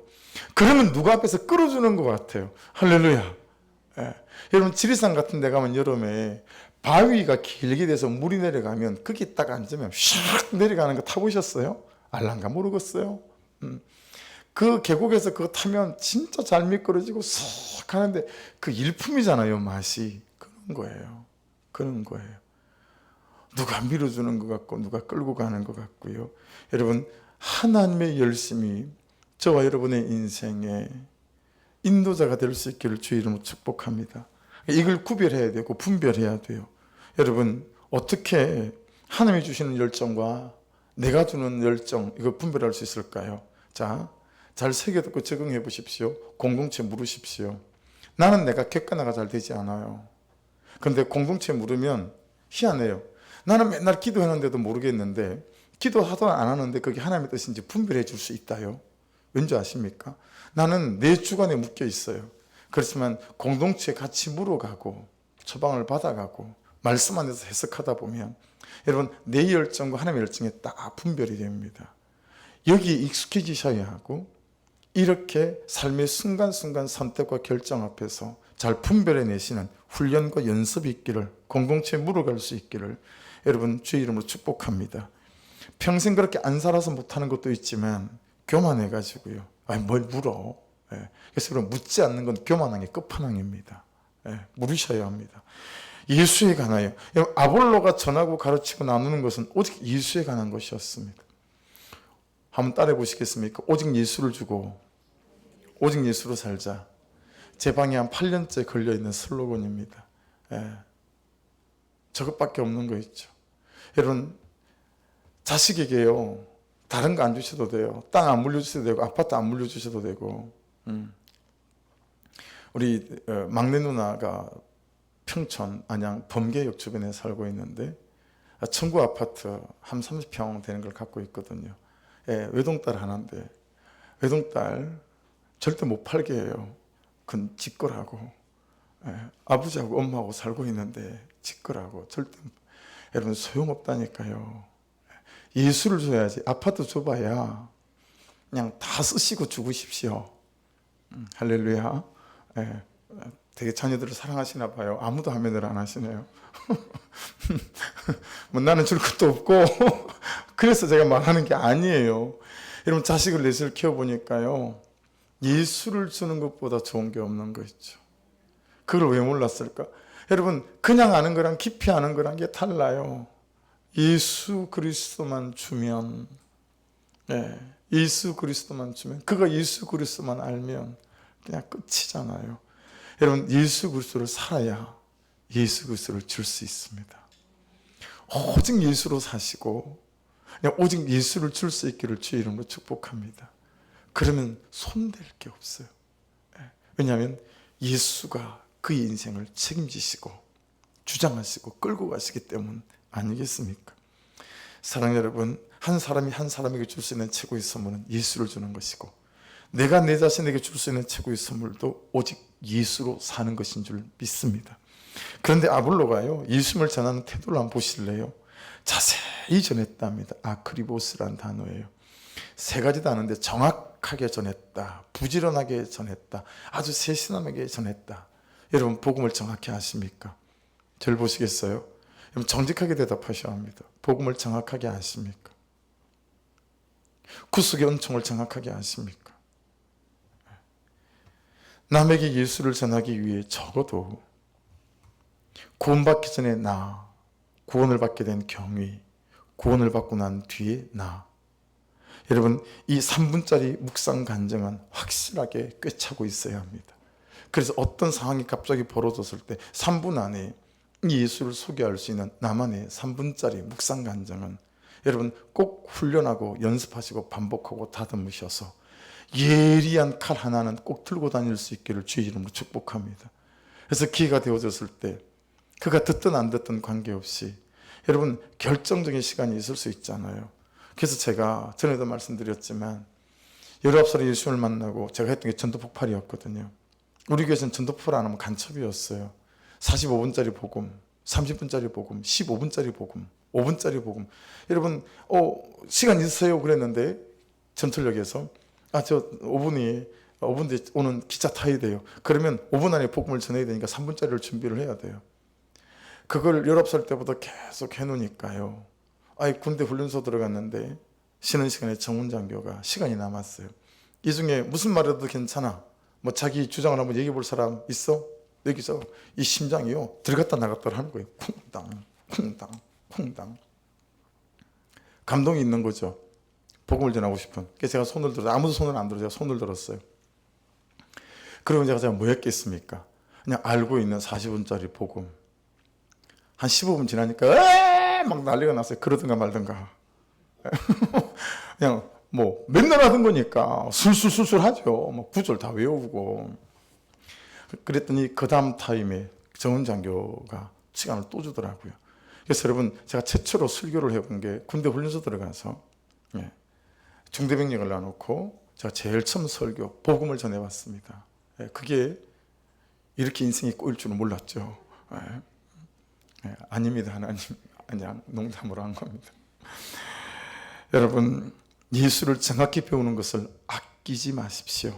그러면 누가 앞에서 끌어주는 것 같아요. 할렐루야. 여러분, 지리산 같은 데 가면 여름에 바위가 길게 돼서 물이 내려가면 거기 딱 앉으면 샥 내려가는 거 타보셨어요? 알란가 모르겠어요. 그 계곡에서 그거 타면 진짜 잘 미끄러지고 싹 하는데 그 일품이잖아요. 맛이. 그런 거예요. 그런 거예요. 누가 밀어주는 것 같고 누가 끌고 가는 것 같고요. 여러분, 하나님의 열심이 저와 여러분의 인생에 인도자가 될 수 있기를 주의 이름으로 축복합니다. 이걸 구별해야 되고 분별해야 돼요. 여러분, 어떻게 하나님이 주시는 열정과 내가 주는 열정, 이거 분별할 수 있을까요? 자, 잘 새겨듣고 적응해 보십시오. 공동체 물으십시오. 나는 내가 객관화가 잘 되지 않아요. 그런데 공동체 물으면 희한해요. 나는 맨날 기도했는데도 모르겠는데 기도하도 안 하는데 그게 하나님의 뜻인지 분별해 줄 수 있다요. 왠지 아십니까? 나는 내 주관에 묶여 있어요. 그렇지만 공동체에 같이 물어가고 처방을 받아가고 말씀 안에서 해석하다 보면 여러분, 내 열정과 하나님의 열정에 딱 분별이 됩니다. 여기에 익숙해지셔야 하고 이렇게 삶의 순간순간 선택과 결정 앞에서 잘 분별해내시는 훈련과 연습이 있기를, 공동체에 물어갈 수 있기를 여러분 주의 이름으로 축복합니다. 평생 그렇게 안 살아서 못하는 것도 있지만 교만해가지고요. 아니, 뭘 물어. 그래서 그럼 묻지 않는 건 교만한 게 끝판왕입니다. 물으셔야 합니다. 예수에 관하여. 아볼로가 전하고 가르치고 나누는 것은 오직 예수에 관한 것이었습니다. 한번 따라해 보시겠습니까? 오직 예수를 주고 오직 예수로 살자. 제 방에 한 8년째 걸려있는 슬로건입니다. 저것밖에 없는 거 있죠. 여러분, 자식에게요, 다른 거 안 주셔도 돼요. 땅 안 물려주셔도 되고 아파트 안 물려주셔도 되고. 우리 막내 누나가 평촌 안양 범계역 주변에 살고 있는데 청구 아파트 한 30평 되는 걸 갖고 있거든요. 외동딸 하나인데 외동딸 절대 못 팔게 해요. 그건 지 거라고. 아버지하고 엄마하고 살고 있는데 지 거라고. 절대. 여러분, 소용없다니까요. 예수를 줘야지. 아파트 줘봐야 그냥 다 쓰시고 죽으십시오. 할렐루야. 되게 자녀들을 사랑하시나 봐요. 아무도 화면을 안 하시네요. 뭐 나는 줄 것도 없고 그래서 제가 말하는 게 아니에요. 여러분, 자식을 넷을 키워보니까요, 예수를 주는 것보다 좋은 게 없는 거 있죠. 그걸 왜 몰랐을까? 여러분, 그냥 아는 거랑 깊이 아는 거랑 게 달라요. 예수 그리스도만 주면, 예수 그리스도만 주면, 그가 예수 그리스도만 알면 그냥 끝이잖아요. 여러분, 예수 그리스도를 살아야 예수 그리스도를 줄 수 있습니다. 오직 예수로 사시고 그냥 오직 예수를 줄 수 있기를 주의 이름으로 축복합니다. 그러면 손댈 게 없어요. 왜냐하면 예수가 그의 인생을 책임지시고 주장하시고 끌고 가시기 때문 아니겠습니까? 사랑하는 여러분, 한 사람이 한 사람에게 줄 수 있는 최고의 선물은 예수를 주는 것이고, 내가 내 자신에게 줄 수 있는 최고의 선물도 오직 예수로 사는 것인 줄 믿습니다. 그런데 아볼로가요, 예수님을 전하는 태도를 한번 보실래요? 자세히 전했답니다. 아크리보스라는 단어예요. 세 가지 단어인데 정확하게 전했다, 부지런하게 전했다, 아주 세심하게 전했다. 여러분, 복음을 정확히 아십니까? 저를 보시겠어요? 여러분, 정직하게 대답하셔야 합니다. 복음을 정확하게 아십니까? 구속의 은총을 정확하게 아십니까? 남에게 예수를 전하기 위해 적어도 구원받기 전에 나, 구원을 받게 된 경위, 구원을 받고 난 뒤에 나. 여러분, 이 3분짜리 묵상 간증은 확실하게 꿰차고 있어야 합니다. 그래서 어떤 상황이 갑자기 벌어졌을 때 3분 안에 이 예수를 소개할 수 있는 나만의 3분짜리 묵상 간증은 여러분 꼭 훈련하고 연습하시고 반복하고 다듬으셔서 예리한 칼 하나는 꼭 들고 다닐 수 있기를 주의 이름으로 축복합니다. 그래서 기회가 되어졌을 때 그가 듣든 안 듣든 관계없이 여러분 결정적인 시간이 있을 수 있잖아요. 그래서 제가 전에도 말씀드렸지만 19살에 예수를 만나고 제가 했던 게 전도폭발이었거든요. 우리 교회에서는 전도폭발 안 하면 간첩이었어요. 45분짜리 복음, 30분짜리 복음, 15분짜리 복음, 5분짜리 복음. 여러분 시간 있으세요? 그랬는데 전철역에서 저 5분 뒤에 오는 기차 타야 돼요. 그러면 5분 안에 복음을 전해야 되니까 3분짜리를 준비를 해야 돼요. 그걸 19살 때부터 계속 해놓으니까요. 군대 훈련소 들어갔는데 쉬는 시간에 정훈장교가 시간이 남았어요. 이 중에 무슨 말해도 괜찮아, 뭐 자기 주장을 한번 얘기해 볼 사람 있어? 여기서 이 심장이요 들어갔다 나갔다 하는 거예요. 쿵당 쿵당 쿵당. 감동이 있는 거죠. 복음을 전하고 싶은. 그래서 제가 손을 들어서, 아무도 손을 안 들어 제가 손을 들었어요. 그러면 제가 뭐 했겠습니까? 그냥 알고 있는 40분짜리 복음. 한 15분 지나니까 막 난리가 났어요. 그러든가 말든가. 그냥 뭐 맨날 하던 거니까 술술 하죠. 뭐 구절 다 외우고. 그랬더니 그 다음 타임에 정은 장교가 시간을 또 주더라고요. 그래서 여러분, 제가 최초로 설교를 해본 게 군대 훈련소 들어가서 중대병력을 놔놓고 제가 제일 처음 설교, 복음을 전해봤습니다. 그게 이렇게 인생이 꼬일 줄은 몰랐죠. 아닙니다, 하나님. 그냥 농담으로 한 겁니다. 여러분, 예수를 정확히 배우는 것을 아끼지 마십시오.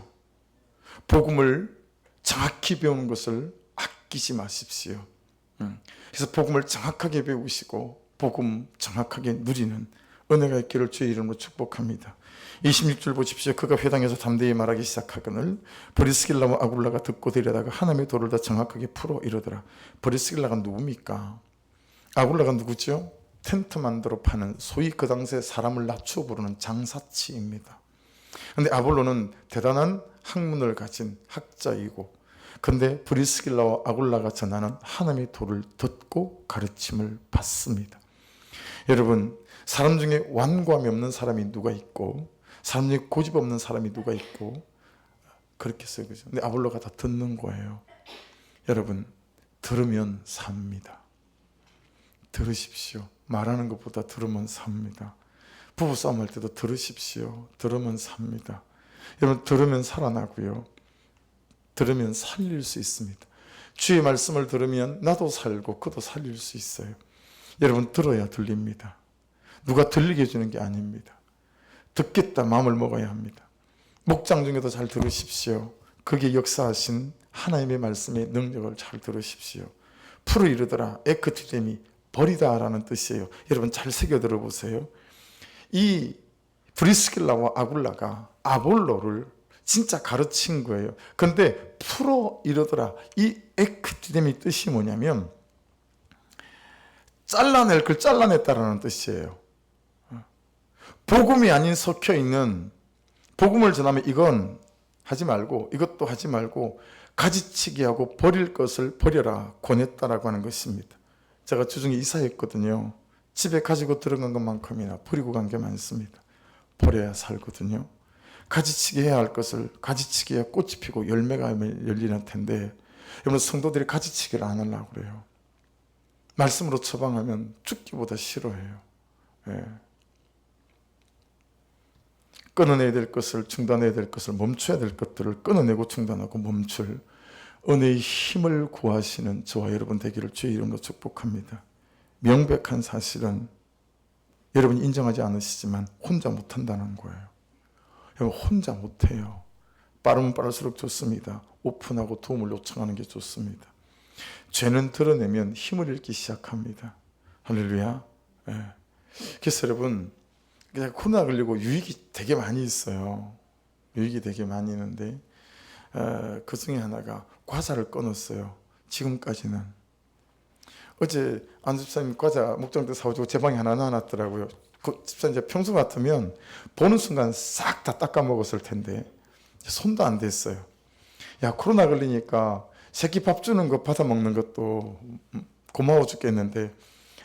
복음을 정확히 배우는 것을 아끼지 마십시오. 그래서 복음을 정확하게 배우시고 복음 정확하게 누리는 은혜가 있기를 주의 이름으로 축복합니다. 26절 보십시오. 그가 회당에서 담대히 말하기 시작하거늘 브리스길라와 아굴라가 듣고 들여다가 하나님의 도를 더 정확하게 풀어 이르더라. 브리스길라가 누굽니까? 아굴라가 누구죠? 텐트 만들어 파는, 소위 그 당시에 사람을 낮추어 부르는 장사치입니다. 그런데 아볼로는 대단한 학문을 가진 학자이고, 근데 브리스길라와 아굴라가 전하는 하나님의 도를 듣고 가르침을 받습니다. 여러분, 사람 중에 완고함이 없는 사람이 누가 있고, 사람 중에 고집 없는 사람이 누가 있고, 그렇게 써요. 그죠? 근데 아볼로가 다 듣는 거예요. 여러분, 들으면 삽니다. 들으십시오. 말하는 것보다 들으면 삽니다. 부부싸움 할 때도 들으십시오. 들으면 삽니다. 여러분, 들으면 살아나고요. 들으면 살릴 수 있습니다. 주의 말씀을 들으면 나도 살고 그도 살릴 수 있어요. 여러분, 들어야 들립니다. 누가 들리게 해주는 게 아닙니다. 듣겠다 마음을 먹어야 합니다. 목장 중에도 잘 들으십시오. 그게 역사하신 하나님의 말씀의 능력을 잘 들으십시오. 풀어 이르더라. 에크티데미, 버리다라는 뜻이에요. 여러분, 잘 새겨 들어보세요. 이 브리스길라와 아굴라가 아볼로를 진짜 가르친 거예요. 근데 풀어 이르더라. 이 에크티데미 뜻이 뭐냐면 잘라낼 걸 잘라냈다라는 뜻이에요. 복음이 아닌 섞여 있는, 복음을 전하면 이건 하지 말고 이것도 하지 말고 가지치기 하고 버릴 것을 버려라 권했다라고 하는 것입니다. 제가 주중에 이사했거든요. 집에 가지고 들어간 것만큼이나 버리고 간 게 많습니다. 버려야 살거든요. 가지치기 해야 할 것을 가지치기 해야 꽃이 피고 열매가 열리는 텐데, 여러분, 성도들이 가지치기를 안 하려고 그래요. 말씀으로 처방하면 죽기보다 싫어해요. 예. 끊어내야 될 것을, 중단해야 될 것을, 멈춰야 될 것들을 끊어내고 중단하고 멈출 은혜의 힘을 구하시는 저와 여러분 되기를 주의 이름으로 축복합니다. 명백한 사실은 여러분이 인정하지 않으시지만 혼자 못한다는 거예요. 여러분, 혼자 못해요. 빠르면 빠를수록 좋습니다. 오픈하고 도움을 요청하는 게 좋습니다. 죄는 드러내면 힘을 잃기 시작합니다. 할렐루야. 예. 그래서 여러분, 그냥 코로나 걸리고 유익이 되게 많이 있어요. 유익이 되게 많이 있는데 그 중에 하나가 과자를 끊었어요. 지금까지는. 어제 안 집사님 과자 목장 때 사오고 제 방에 하나 놔놨더라고요. 그 집사님 이제 평소 같으면 보는 순간 싹 다 닦아 먹었을 텐데 손도 안 댔어요. 야, 코로나 걸리니까 새끼 밥 주는 거 받아 먹는 것도 고마워 죽겠는데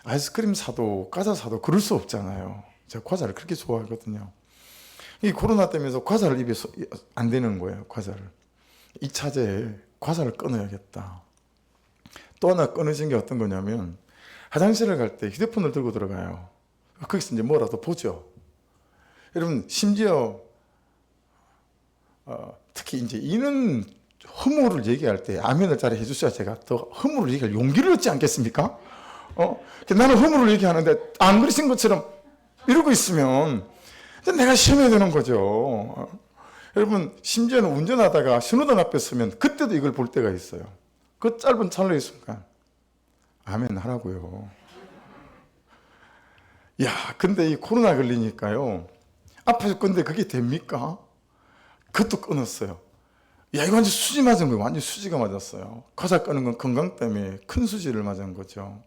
아이스크림 사도 과자 사도 그럴 수 없잖아요. 제가 과자를 그렇게 좋아하거든요. 이 코로나 때문에 과자를 입에 안 대는 거예요. 과자를. 이 차제에 과자를 끊어야겠다. 또 하나 끊어진 게 어떤 거냐면, 화장실을 갈 때 휴대폰을 들고 들어가요. 거기서 이제 뭐라도 보죠. 여러분, 심지어 특히 이제 이는 허물을 얘기할 때 아멘을 잘 해주셔야 제가 더 허물을 얘기할 용기를 얻지 않겠습니까? 나는 허물을 얘기하는데 안 그러신 것처럼 이러고 있으면 내가 시험해야 되는 거죠. 여러분, 심지어는 운전하다가 신호등 앞에 서면 그때도 이걸 볼 때가 있어요. 그 짧은 찰나의 순간 아멘 하라고요. 야, 근데 이 코로나 걸리니까요, 앞에서 근데 그게 됩니까? 그것도 끊었어요. 야, 이거 완전 수지 맞은 거예요. 완전 수지가 맞았어요. 과자 끊는 건 건강 때문에 큰 수지를 맞은 거죠.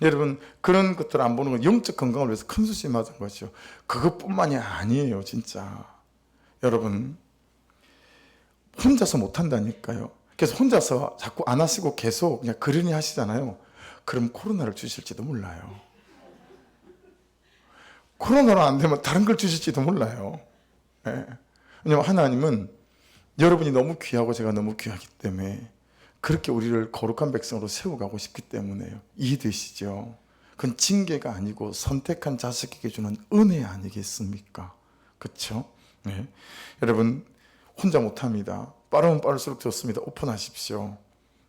여러분, 그런 것들 안 보는 건 영적 건강을 위해서 큰 수지 맞은 거죠. 그것뿐만이 아니에요, 진짜. 여러분, 혼자서 못 한다니까요. 그래서 혼자서 자꾸 안 하시고 계속 그냥 그러니 하시잖아요. 그럼 코로나를 주실지도 몰라요. 코로나로 안 되면 다른 걸 주실지도 몰라요. 네. 왜냐하면 하나님은 여러분이 너무 귀하고 제가 너무 귀하기 때문에 그렇게 우리를 거룩한 백성으로 세워가고 싶기 때문에요. 이해되시죠? 그건 징계가 아니고 선택한 자식에게 주는 은혜 아니겠습니까? 그렇죠? 네. 여러분, 혼자 못합니다. 빠르면 빠를수록 좋습니다. 오픈하십시오.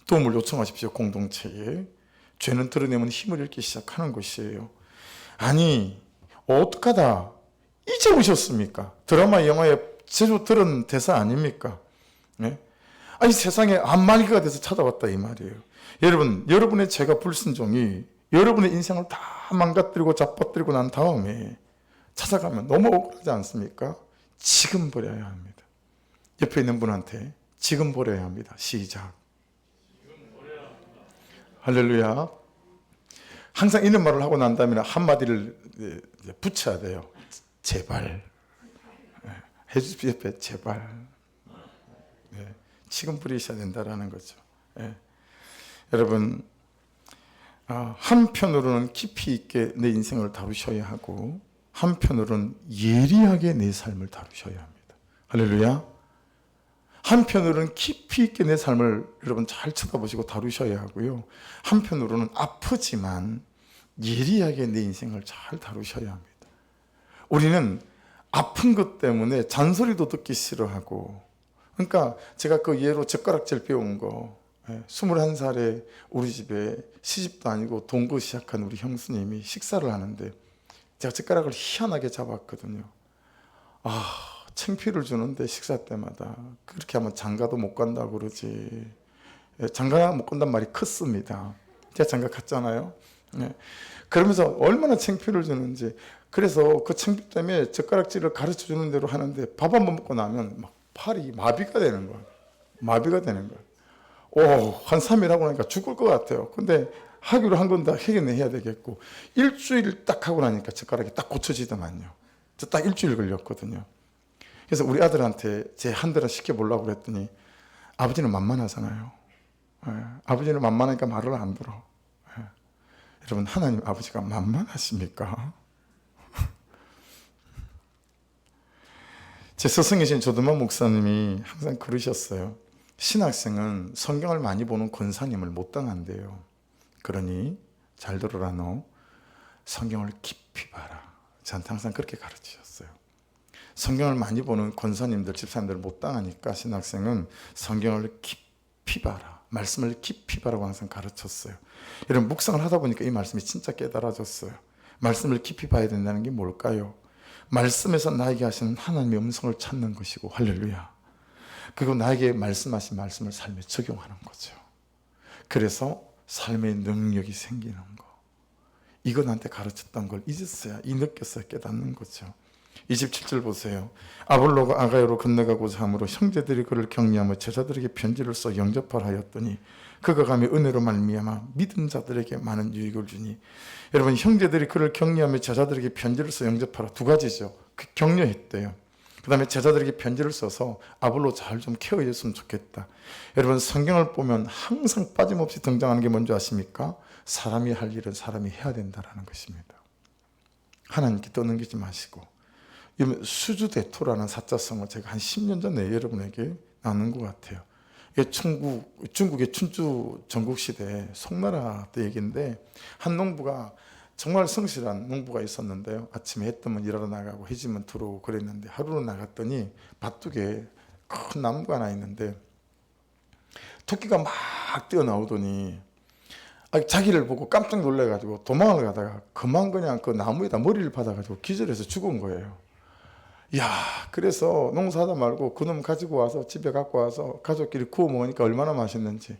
도움을 요청하십시오. 공동체에. 죄는 드러내면 힘을 잃기 시작하는 것이에요. 아니, 어떡하다 이제 오셨습니까? 드라마 영화에 자주 들은 대사 아닙니까? 네? 아니, 세상에 한마디가 돼서 찾아왔다 이 말이에요. 여러분, 여러분의 죄가 불순종이 여러분의 인생을 다 망가뜨리고 잡아뜨리고 난 다음에 찾아가면 너무 억울하지 않습니까? 지금 버려야 합니다. 옆에 있는 분한테 지금 버려야 합니다. 시작. 할렐루야. 항상 이런 말을 하고 난 다음에 한마디를 붙여야 돼요. 제발. 해주십시오. 옆에 제발. 지금 버리셔야 된다라는 거죠. 여러분, 한편으로는 깊이 있게 내 인생을 다루셔야 하고 한편으로는 예리하게 내 삶을 다루셔야 합니다. 할렐루야. 한편으로는 깊이 있게 내 삶을 여러분 잘 쳐다보시고 다루셔야 하고요. 한편으로는 아프지만 예리하게 내 인생을 잘 다루셔야 합니다. 우리는 아픈 것 때문에 잔소리도 듣기 싫어하고, 그러니까 제가 그 예로 젓가락질 배운 거, 21살에 우리 집에 시집도 아니고 동거 시작한 우리 형수님이 식사를 하는데 제가 젓가락을 희한하게 잡았거든요. 창피를 주는데 식사 때마다 그렇게 하면 장가도 못 간다고 그러지. 장가 못 간단 말이 컸습니다. 제가 장가 갔잖아요. 그러면서 얼마나 창피를 주는지. 그래서 그 창피 때문에 젓가락질을 가르쳐 주는 대로 하는데 밥 한 번 먹고 나면 막 팔이 마비가 되는 거예요. 마비가 되는 거예요. 한 3일 하고 나니까 죽을 것 같아요. 근데 하기로 한 건 다 해야 되겠고, 일주일 딱 하고 나니까 젓가락이 딱 고쳐지더만요. 저 딱 일주일 걸렸거든요. 그래서 우리 아들한테 제 한 대를 시켜보려고 그랬더니 아버지는 만만하잖아요. 아버지는 만만하니까 말을 안 들어. 여러분, 하나님 아버지가 만만하십니까? 제 스승이신 조드만 목사님이 항상 그러셨어요. 신학생은 성경을 많이 보는 권사님을 못 당한대요. 그러니 잘 들어라 너, 성경을 깊이 봐라. 저한테 항상 그렇게 가르치셨어요. 성경을 많이 보는 권사님들, 집사님들 못 당하니까 신학생은 성경을 깊이 봐라. 말씀을 깊이 봐라고 항상 가르쳤어요. 여러분, 묵상을 하다 보니까 이 말씀이 진짜 깨달아졌어요. 말씀을 깊이 봐야 된다는 게 뭘까요? 말씀에서 나에게 하시는 하나님의 음성을 찾는 것이고, 할렐루야. 그리고 나에게 말씀하신 말씀을 삶에 적용하는 거죠. 그래서 삶의 능력이 생기는 거. 이거 나한테 가르쳤던 걸 잊었어야, 느꼈어야 깨닫는 거죠. 27절 보세요. 아볼로가 아가야로 건너가고자 함으로 형제들이 그를 격려하며 제자들에게 편지를 써 영접하라 하였더니 그가 가며 은혜로 말미암아 믿은 자들에게 많은 유익을 주니. 여러분, 형제들이 그를 격려하며 제자들에게 편지를 써 영접하라, 두 가지죠. 격려했대요. 그 다음에 제자들에게 편지를 써서 아볼로 잘 좀 케어해 줬으면 좋겠다. 여러분, 성경을 보면 항상 빠짐없이 등장하는 게 뭔지 아십니까? 사람이 할 일은 사람이 해야 된다는 것입니다. 하나님께 떠넘기지 마시고. 수주대토라는 사자성을 제가 한 10년 전에 여러분에게 나눈 것 같아요. 이게 중국의 춘추 전국시대 송나라 때 얘기인데, 한 농부가 정말 성실한 농부가 있었는데요. 아침에 해 뜨면 일하러 나가고 해지면 들어오고 그랬는데, 하루는 나갔더니 밭둑에 큰 나무가 하나 있는데 토끼가 막 뛰어나오더니 자기를 보고 깜짝 놀래가지고 도망을 가다가 그만 그냥 그 나무에다 머리를 받아가지고 기절해서 죽은 거예요. 그래서 농사하다 말고 그놈 가지고 와서 집에 갖고 와서 가족끼리 구워 먹으니까 얼마나 맛있는지.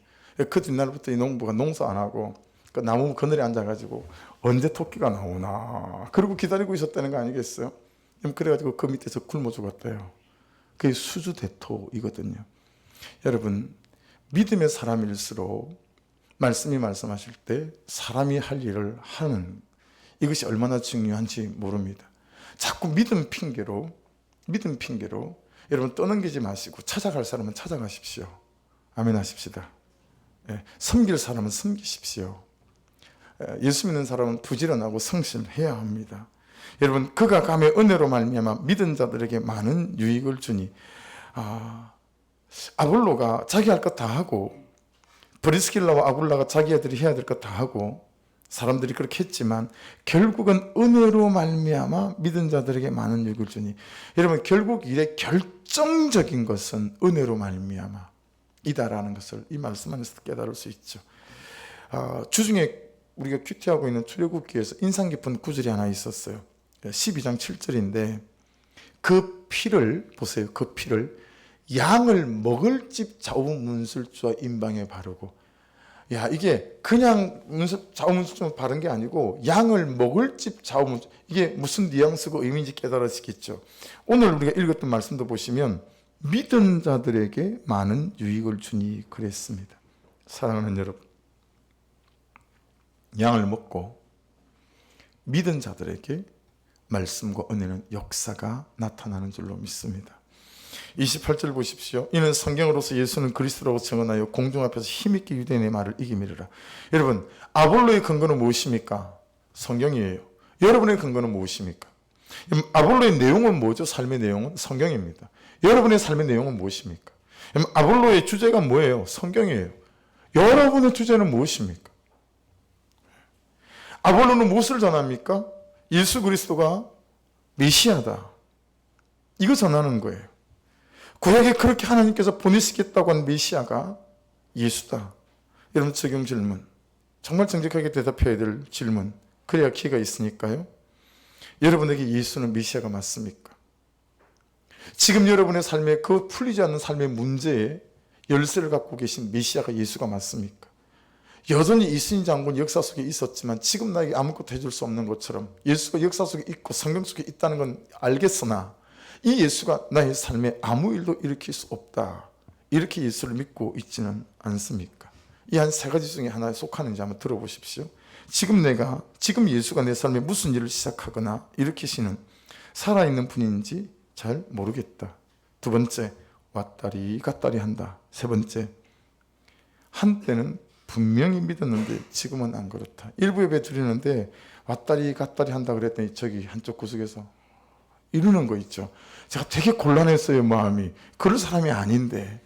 그 뒷날부터 이 농부가 농사 안 하고 그 나무 그늘에 앉아가지고 언제 토끼가 나오나 그러고 기다리고 있었다는 거 아니겠어요? 그래가지고 그 밑에서 굶어 죽었대요. 그게 수주대토이거든요. 여러분, 믿음의 사람일수록 말씀이 말씀하실 때 사람이 할 일을 하는, 이것이 얼마나 중요한지 모릅니다. 자꾸 믿음 핑계로 여러분 떠넘기지 마시고 찾아갈 사람은 찾아가십시오. 아멘 하십시다. 섬길 사람은 섬기십시오. 예수 믿는 사람은 부지런하고 성실해야 합니다. 여러분, 그가 가며 은혜로 말미암아 믿은 자들에게 많은 유익을 주니. 아볼로가 자기 할 것 다 하고, 브리스길라와 아굴라가 자기들이 해야 될 것 다 하고, 사람들이 그렇게 했지만 결국은 은혜로 말미암아 믿은 자들에게 많은 유익을 주니. 여러분, 결국 일의 결정적인 것은 은혜로 말미암아 이다라는 것을 이 말씀 안에서 깨달을 수 있죠. 주중에 우리가 큐티하고 있는 출애굽기에서 인상 깊은 구절이 하나 있었어요. 12장 7절인데 그 피를 보세요. 그 피를 양을 먹을 집 좌우 문술주와 임방에 바르고. 야, 이게 그냥 좌우문자처럼 바른 게 아니고 양을 먹을 집 좌우문자, 이게 무슨 뉘앙스고 의미인지 깨달으시겠죠. 오늘 우리가 읽었던 말씀도 보시면 믿은 자들에게 많은 유익을 주니 그랬습니다. 사랑하는 여러분, 양을 먹고 믿은 자들에게 말씀과 은혜는 역사가 나타나는 줄로 믿습니다. 28절 보십시오. 이는 성경으로서 예수는 그리스도라고 증언하여 공중 앞에서 힘있게 유대인의 말을 이기미르라. 여러분, 아볼로의 근거는 무엇입니까? 성경이에요. 여러분의 근거는 무엇입니까? 아볼로의 내용은 뭐죠? 삶의 내용은 성경입니다. 여러분의 삶의 내용은 무엇입니까? 아볼로의 주제가 뭐예요? 성경이에요. 여러분의 주제는 무엇입니까? 아볼로는 무엇을 전합니까? 예수 그리스도가 메시아다. 이거 전하는 거예요. 구약에 그렇게 하나님께서 보내시겠다고 한 메시아가 예수다. 여러분, 적용 질문. 정말 정직하게 대답해야 될 질문. 그래야 기회가 있으니까요. 여러분에게 예수는 메시아가 맞습니까? 지금 여러분의 삶에 그 풀리지 않는 삶의 문제에 열쇠를 갖고 계신 메시아가 예수가 맞습니까? 여전히 이순신 장군 역사 속에 있었지만 지금 나에게 아무것도 해줄 수 없는 것처럼 예수가 역사 속에 있고 성경 속에 있다는 건 알겠으나 이 예수가 나의 삶에 아무 일도 일으킬 수 없다. 이렇게 예수를 믿고 있지는 않습니까? 이 한 세 가지 중에 하나에 속하는지 한번 들어보십시오. 지금 예수가 내 삶에 무슨 일을 시작하거나 일으키시는 살아있는 분인지 잘 모르겠다. 두 번째, 왔다리 갔다리 한다. 세 번째, 한때는 분명히 믿었는데 지금은 안 그렇다. 일부 예배 드리는데 왔다리 갔다리 한다 그랬더니 저기 한쪽 구석에서 이러는 거 있죠. 제가 되게 곤란했어요, 마음이. 그럴 사람이 아닌데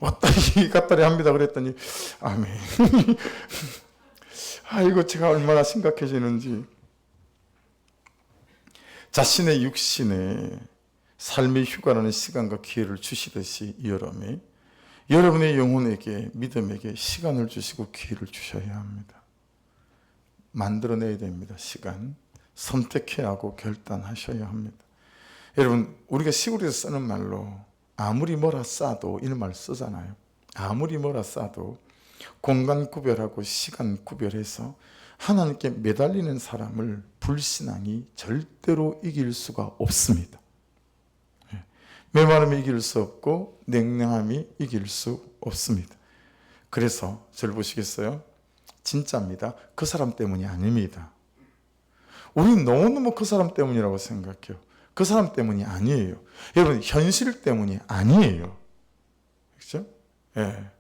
왔다리 갔다리 합니다 그랬더니 아멘. 아이고, 제가 얼마나 심각해지는지. 자신의 육신에 삶의 휴가라는 시간과 기회를 주시듯이 여러분의 영혼에게, 믿음에게 시간을 주시고 기회를 주셔야 합니다. 만들어내야 됩니다. 시간. 선택해야 하고 결단하셔야 합니다. 여러분, 우리가 시골에서 쓰는 말로 아무리 뭐라 싸도, 이런 말 쓰잖아요. 아무리 뭐라 싸도 공간 구별하고 시간 구별해서 하나님께 매달리는 사람을 불신앙이 절대로 이길 수가 없습니다. 메마름이 이길 수 없고 냉랭함이 이길 수 없습니다. 그래서 저를 보시겠어요? 진짜입니다. 그 사람 때문이 아닙니다. 우리는 너무너무 그 사람 때문이라고 생각해요. 그 사람 때문이 아니에요. 여러분, 현실 때문이 아니에요. 그렇죠? 예,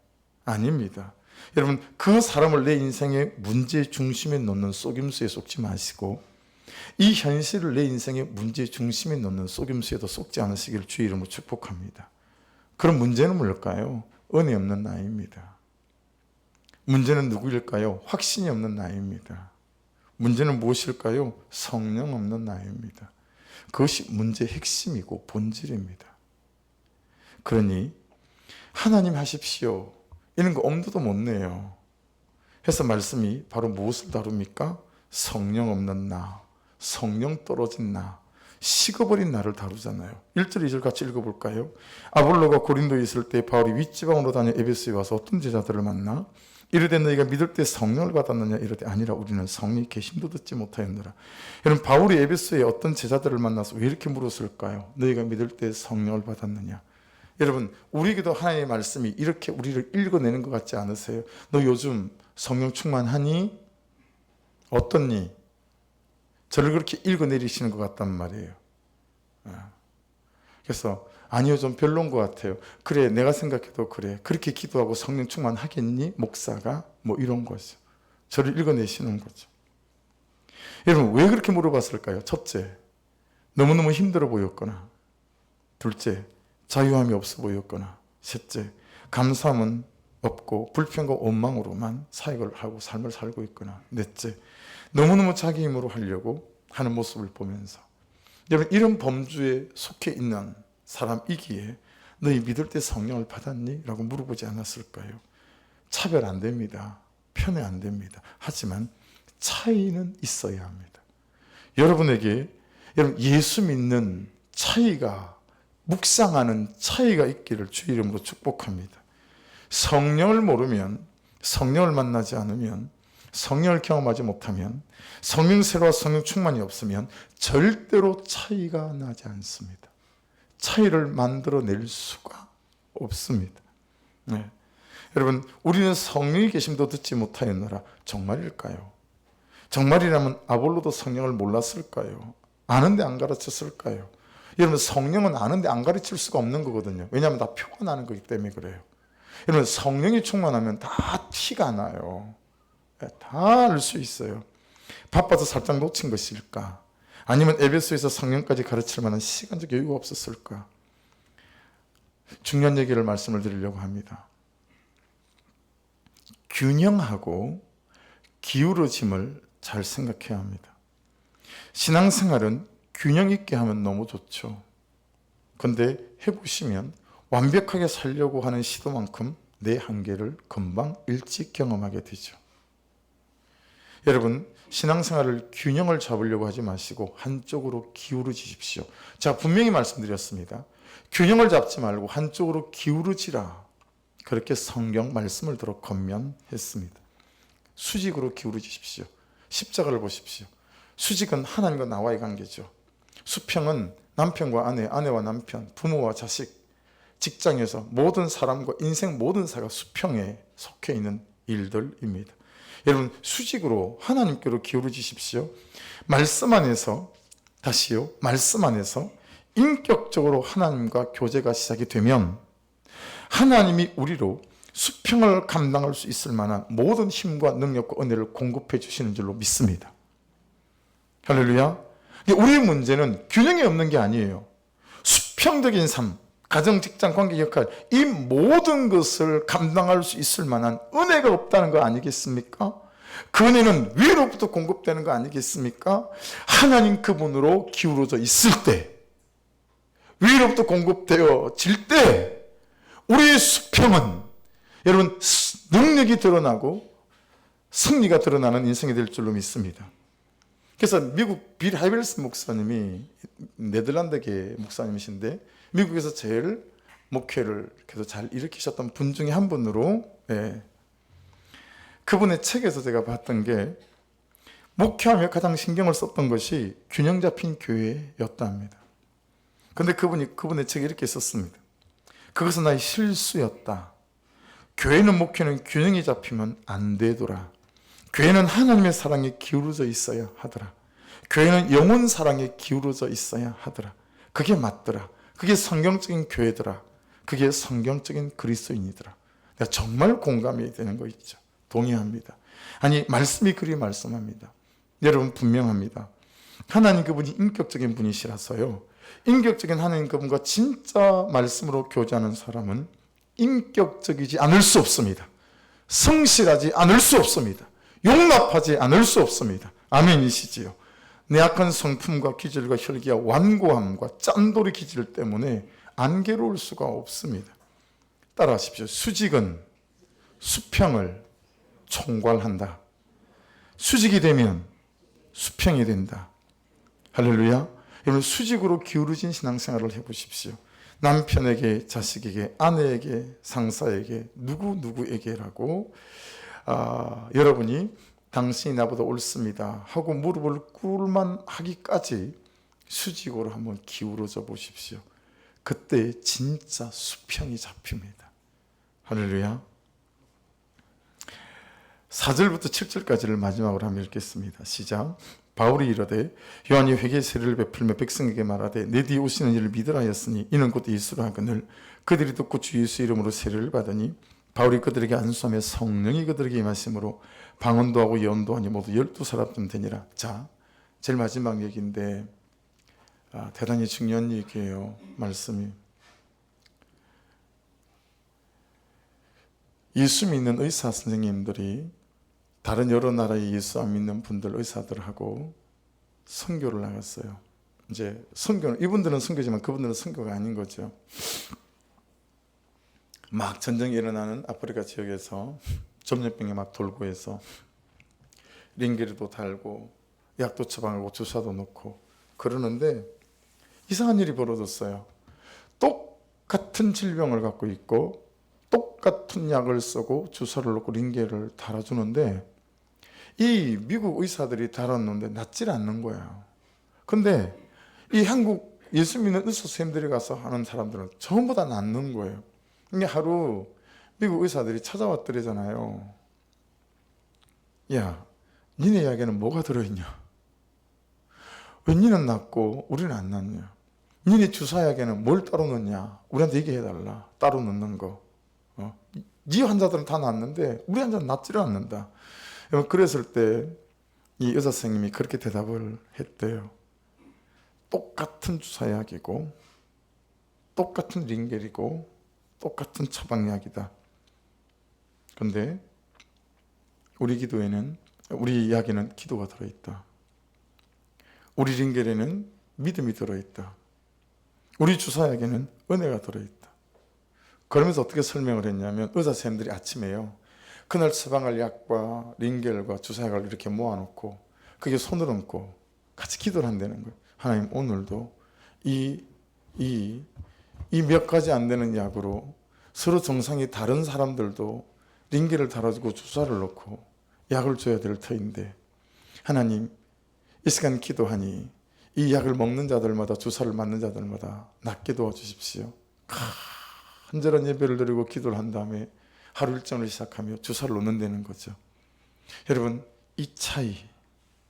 아닙니다. 여러분, 그 사람을 내 인생의 문제 중심에 놓는 속임수에 속지 마시고 이 현실을 내 인생의 문제 중심에 놓는 속임수에도 속지 않으시기를 주의 이름으로 축복합니다. 그럼 문제는 뭘까요? 은혜 없는 나입니다. 문제는 누구일까요? 확신이 없는 나입니다. 문제는 무엇일까요? 성령 없는 나입니다. 그것이 문제의 핵심이고 본질입니다. 그러니 하나님 하십시오. 이런 거 엄두도 못 내요. 해서 말씀이 바로 무엇을 다룹니까? 성령 없는 나, 성령 떨어진 나, 식어버린 나를 다루잖아요. 1절 2절 같이 읽어볼까요? 아볼로가 고린도에 있을 때 바울이 윗지방으로 다녀 에베소에 와서 어떤 제자들을 만나 이르되 너희가 믿을 때 성령을 받았느냐 이르되 아니라 우리는 성령이 계심도 듣지 못하였느라. 여러분, 바울이 에베소에 어떤 제자들을 만나서 왜 이렇게 물었을까요? 너희가 믿을 때 성령을 받았느냐. 여러분, 우리에게도 하나님의 말씀이 이렇게 우리를 읽어내는 것 같지 않으세요? 너 요즘 성령 충만하니? 어떻니? 저를 그렇게 읽어내리시는 것 같단 말이에요. 그래서 아니요, 좀 별로인 것 같아요. 그래, 내가 생각해도 그래. 그렇게 기도하고 성령 충만하겠니? 목사가? 뭐 이런 거죠. 저를 읽어내시는 거죠. 여러분, 왜 그렇게 물어봤을까요? 첫째, 너무너무 힘들어 보였거나, 둘째, 자유함이 없어 보였거나, 셋째, 감사함은 없고 불평과 원망으로만 사역을 하고 삶을 살고 있거나, 넷째, 너무너무 자기 힘으로 하려고 하는 모습을 보면서. 여러분, 이런 범주에 속해 있는 사람이기에 너희 믿을 때 성령을 받았니? 라고 물어보지 않았을까요? 차별 안 됩니다. 편애 안 됩니다. 하지만 차이는 있어야 합니다. 여러분에게 여러분 예수 믿는 차이가, 묵상하는 차이가 있기를 주의 이름으로 축복합니다. 성령을 모르면 성령을 만나지 않으면, 성령을 경험하지 못하면, 성령세와 성령 충만이 없으면 절대로 차이가 나지 않습니다. 차이를 만들어낼 수가 없습니다. 네. 여러분, 우리는 성령이 계심도 듣지 못하였노라. 정말일까요? 정말이라면 아볼로도 성령을 몰랐을까요? 아는데 안 가르쳤을까요? 여러분, 성령은 아는데 안 가르칠 수가 없는 거거든요. 왜냐하면 다 표가 나는 거기 때문에 그래요. 여러분, 성령이 충만하면 다 티가 나요. 다 알 수 있어요. 바빠서 살짝 놓친 것일까? 아니면 에베소에서 성령까지 가르칠 만한 시간적 여유가 없었을까? 중요한 얘기를 말씀을 드리려고 합니다. 균형하고 기울어짐을 잘 생각해야 합니다. 신앙생활은 균형 있게 하면 너무 좋죠. 근데 해보시면 완벽하게 살려고 하는 시도만큼 내 한계를 금방 일찍 경험하게 되죠. 여러분, 신앙생활을 균형을 잡으려고 하지 마시고 한쪽으로 기울어지십시오. 제가 분명히 말씀드렸습니다. 균형을 잡지 말고 한쪽으로 기울어지라. 그렇게 성경 말씀을 들어 권면했습니다. 수직으로 기울어지십시오. 십자가를 보십시오. 수직은 하나님과 나와의 관계죠. 수평은 남편과 아내, 아내와 남편, 부모와 자식, 직장에서 모든 사람과 인생 모든 사가 수평에 속해 있는 일들입니다. 여러분, 수직으로 하나님께로 기울어지십시오. 말씀 안에서, 다시요, 말씀 안에서 인격적으로 하나님과 교제가 시작이 되면 하나님이 우리로 수평을 감당할 수 있을 만한 모든 힘과 능력과 은혜를 공급해 주시는 줄로 믿습니다. 할렐루야. 우리의 문제는 균형이 없는 게 아니에요. 수평적인 삶, 가정, 직장, 관계, 역할, 이 모든 것을 감당할 수 있을 만한 은혜가 없다는 거 아니겠습니까? 그 은혜는 위로부터 공급되는 거 아니겠습니까? 하나님 그분으로 기울어져 있을 때, 위로부터 공급되어질 때 우리의 수평은, 여러분, 능력이 드러나고 승리가 드러나는 인생이 될 줄로 믿습니다. 그래서 미국 빌 하이벨스 목사님이 네덜란드계 목사님이신데 미국에서 제일 목회를 계속 잘 일으키셨던 분 중에 한 분으로, 그분의 책에서 제가 봤던 게 목회하며 가장 신경을 썼던 것이 균형 잡힌 교회였다 합니다. 그런데 그분의 책에 이렇게 썼습니다. 그것은 나의 실수였다. 교회는 목회는 균형이 잡히면 안 되더라. 교회는 하나님의 사랑에 기울어져 있어야 하더라. 교회는 영혼 사랑에 기울어져 있어야 하더라. 그게 맞더라. 그게 성경적인 교회더라. 그게 성경적인 그리스도인이더라. 내가 정말 공감이 되는 거 있죠. 동의합니다. 아니, 말씀이 그리 말씀합니다. 여러분, 분명합니다. 하나님 그분이 인격적인 분이시라서요. 인격적인 하나님 그분과 진짜 말씀으로 교제하는 사람은 인격적이지 않을 수 없습니다. 성실하지 않을 수 없습니다. 용납하지 않을 수 없습니다. 아멘이시지요. 내 악한 성품과 기질과 혈기와 완고함과 짠돌이 기질 때문에 안 괴로울 수가 없습니다. 따라하십시오. 수직은 수평을 총괄한다. 수직이 되면 수평이 된다. 할렐루야. 여러분, 수직으로 기울어진 신앙생활을 해보십시오. 남편에게, 자식에게, 아내에게, 상사에게, 누구에게라고 여러분이 당신이 나보다 옳습니다 하고 무릎을 꿇을만 하기까지 수직으로 한번 기울어져 보십시오. 그때 진짜 수평이 잡힙니다. 할렐루야. 4절부터 7절까지를 마지막으로 한번 읽겠습니다. 시작. 바울이 이르되 요한이 회개의 세례를 베풀며 백성에게 말하되 내 뒤에 오시는 이를 믿으라 하였으니 이는 곧 예수라 하거늘 그들이 듣고 주 예수 이름으로 세례를 받으니 바울이 그들에게 안수하며 성령이 그들에게 임하심으로 방언도 하고 예언도 하니 모두 12사람쯤 되니라. 자, 제일 마지막 얘기인데 대단히 중요한 얘기예요. 말씀이. 예수 믿는 의사 선생님들이 다른 여러 나라의 예수 안 믿는 분들, 의사들하고 선교를 나갔어요. 이제 선교는, 이분들은 선교지만 그분들은 선교가 아닌 거죠. 막 전쟁이 일어나는 아프리카 지역에서 전염병이 막 돌고 해서 링게르도 달고 약도 처방하고 주사도 놓고 그러는데 이상한 일이 벌어졌어요. 똑같은 질병을 갖고 있고 똑같은 약을 쓰고 주사를 놓고 링겔을 달아주는데 이 미국 의사들이 달았는데 낫질 않는 거예요. 근데 이 한국 예수 믿는 의사 선생님들이 가서 하는 사람들은 전부 다 낫는 거예요. 이게 하루 미국 의사들이 찾아왔더래잖아요. 야, 니네 약에는 뭐가 들어있냐? 왜 니는 낫고 우리는 안 낫냐? 니네 주사약에는 뭘 따로 넣냐? 우리한테 얘기해달라. 따로 넣는 거. 니 환자들은 다 낫는데 우리 환자는 낫지를 않는다. 그랬을 때 이 의사 선생님이 그렇게 대답을 했대요. 똑같은 주사약이고 똑같은 링겔이고 똑같은 처방약이다. 근데 우리 기도에는, 우리 약에는 기도가 들어있다. 우리 링겔에는 믿음이 들어있다. 우리 주사약에는 은혜가 들어있다. 그러면서 어떻게 설명을 했냐면 의사 선생님들이 아침에요, 그날 처방할 약과 링겔과 주사약을 이렇게 모아놓고 그게 손을 얹고 같이 기도를 한다는 거예요. 하나님, 오늘도 이 몇 가지 안 되는 약으로 서로 정상이 다른 사람들도 링겔을 달아주고 주사를 놓고 약을 줘야 될 터인데, 하나님, 이 시간 기도하니 이 약을 먹는 자들마다, 주사를 맞는 자들마다 낫게 도와주십시오. 간절한 예배를 드리고 기도를 한 다음에 하루 일정을 시작하며 주사를 놓는다는 거죠. 여러분, 이 차이,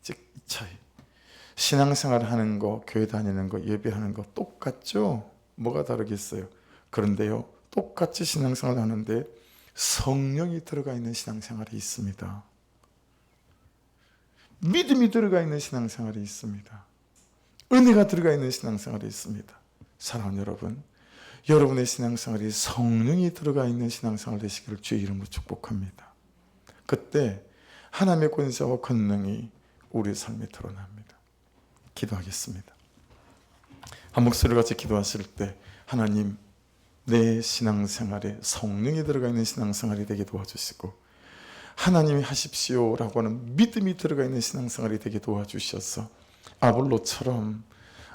즉 이 차이, 신앙생활 하는 거, 교회 다니는 거, 예배하는 거 똑같죠? 뭐가 다르겠어요? 그런데요, 똑같이 신앙생활 하는데 성령이 들어가 있는 신앙생활이 있습니다. 믿음이 들어가 있는 신앙생활이 있습니다. 은혜가 들어가 있는 신앙생활이 있습니다. 사랑하는 여러분, 여러분의 신앙생활이 성령이 들어가 있는 신앙생활 되시기를 주의 이름으로 축복합니다. 그때 하나님의 권세와 권능이 우리의 삶에 드러납니다. 기도하겠습니다. 한 목소리 같이 기도하실 때, 하나님, 내 신앙생활에 성령이 들어가 있는 신앙생활이 되게 도와주시고, 하나님이 하십시오라고 하는 믿음이 들어가 있는 신앙생활이 되게 도와주셔서 아볼로처럼,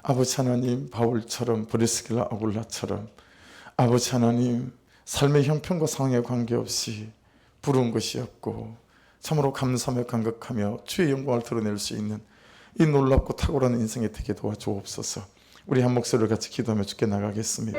아버지 하나님, 바울처럼, 브리스길라 아굴라처럼 아버지 하나님, 삶의 형편과 상황에 관계없이 부러운 것이 없고 참으로 감사하며 감격하며 주의 영광을 드러낼 수 있는 이 놀랍고 탁월한 인생에 되게 도와주옵소서. 우리 한 목소리를 같이 기도하며 주께 나가겠습니다.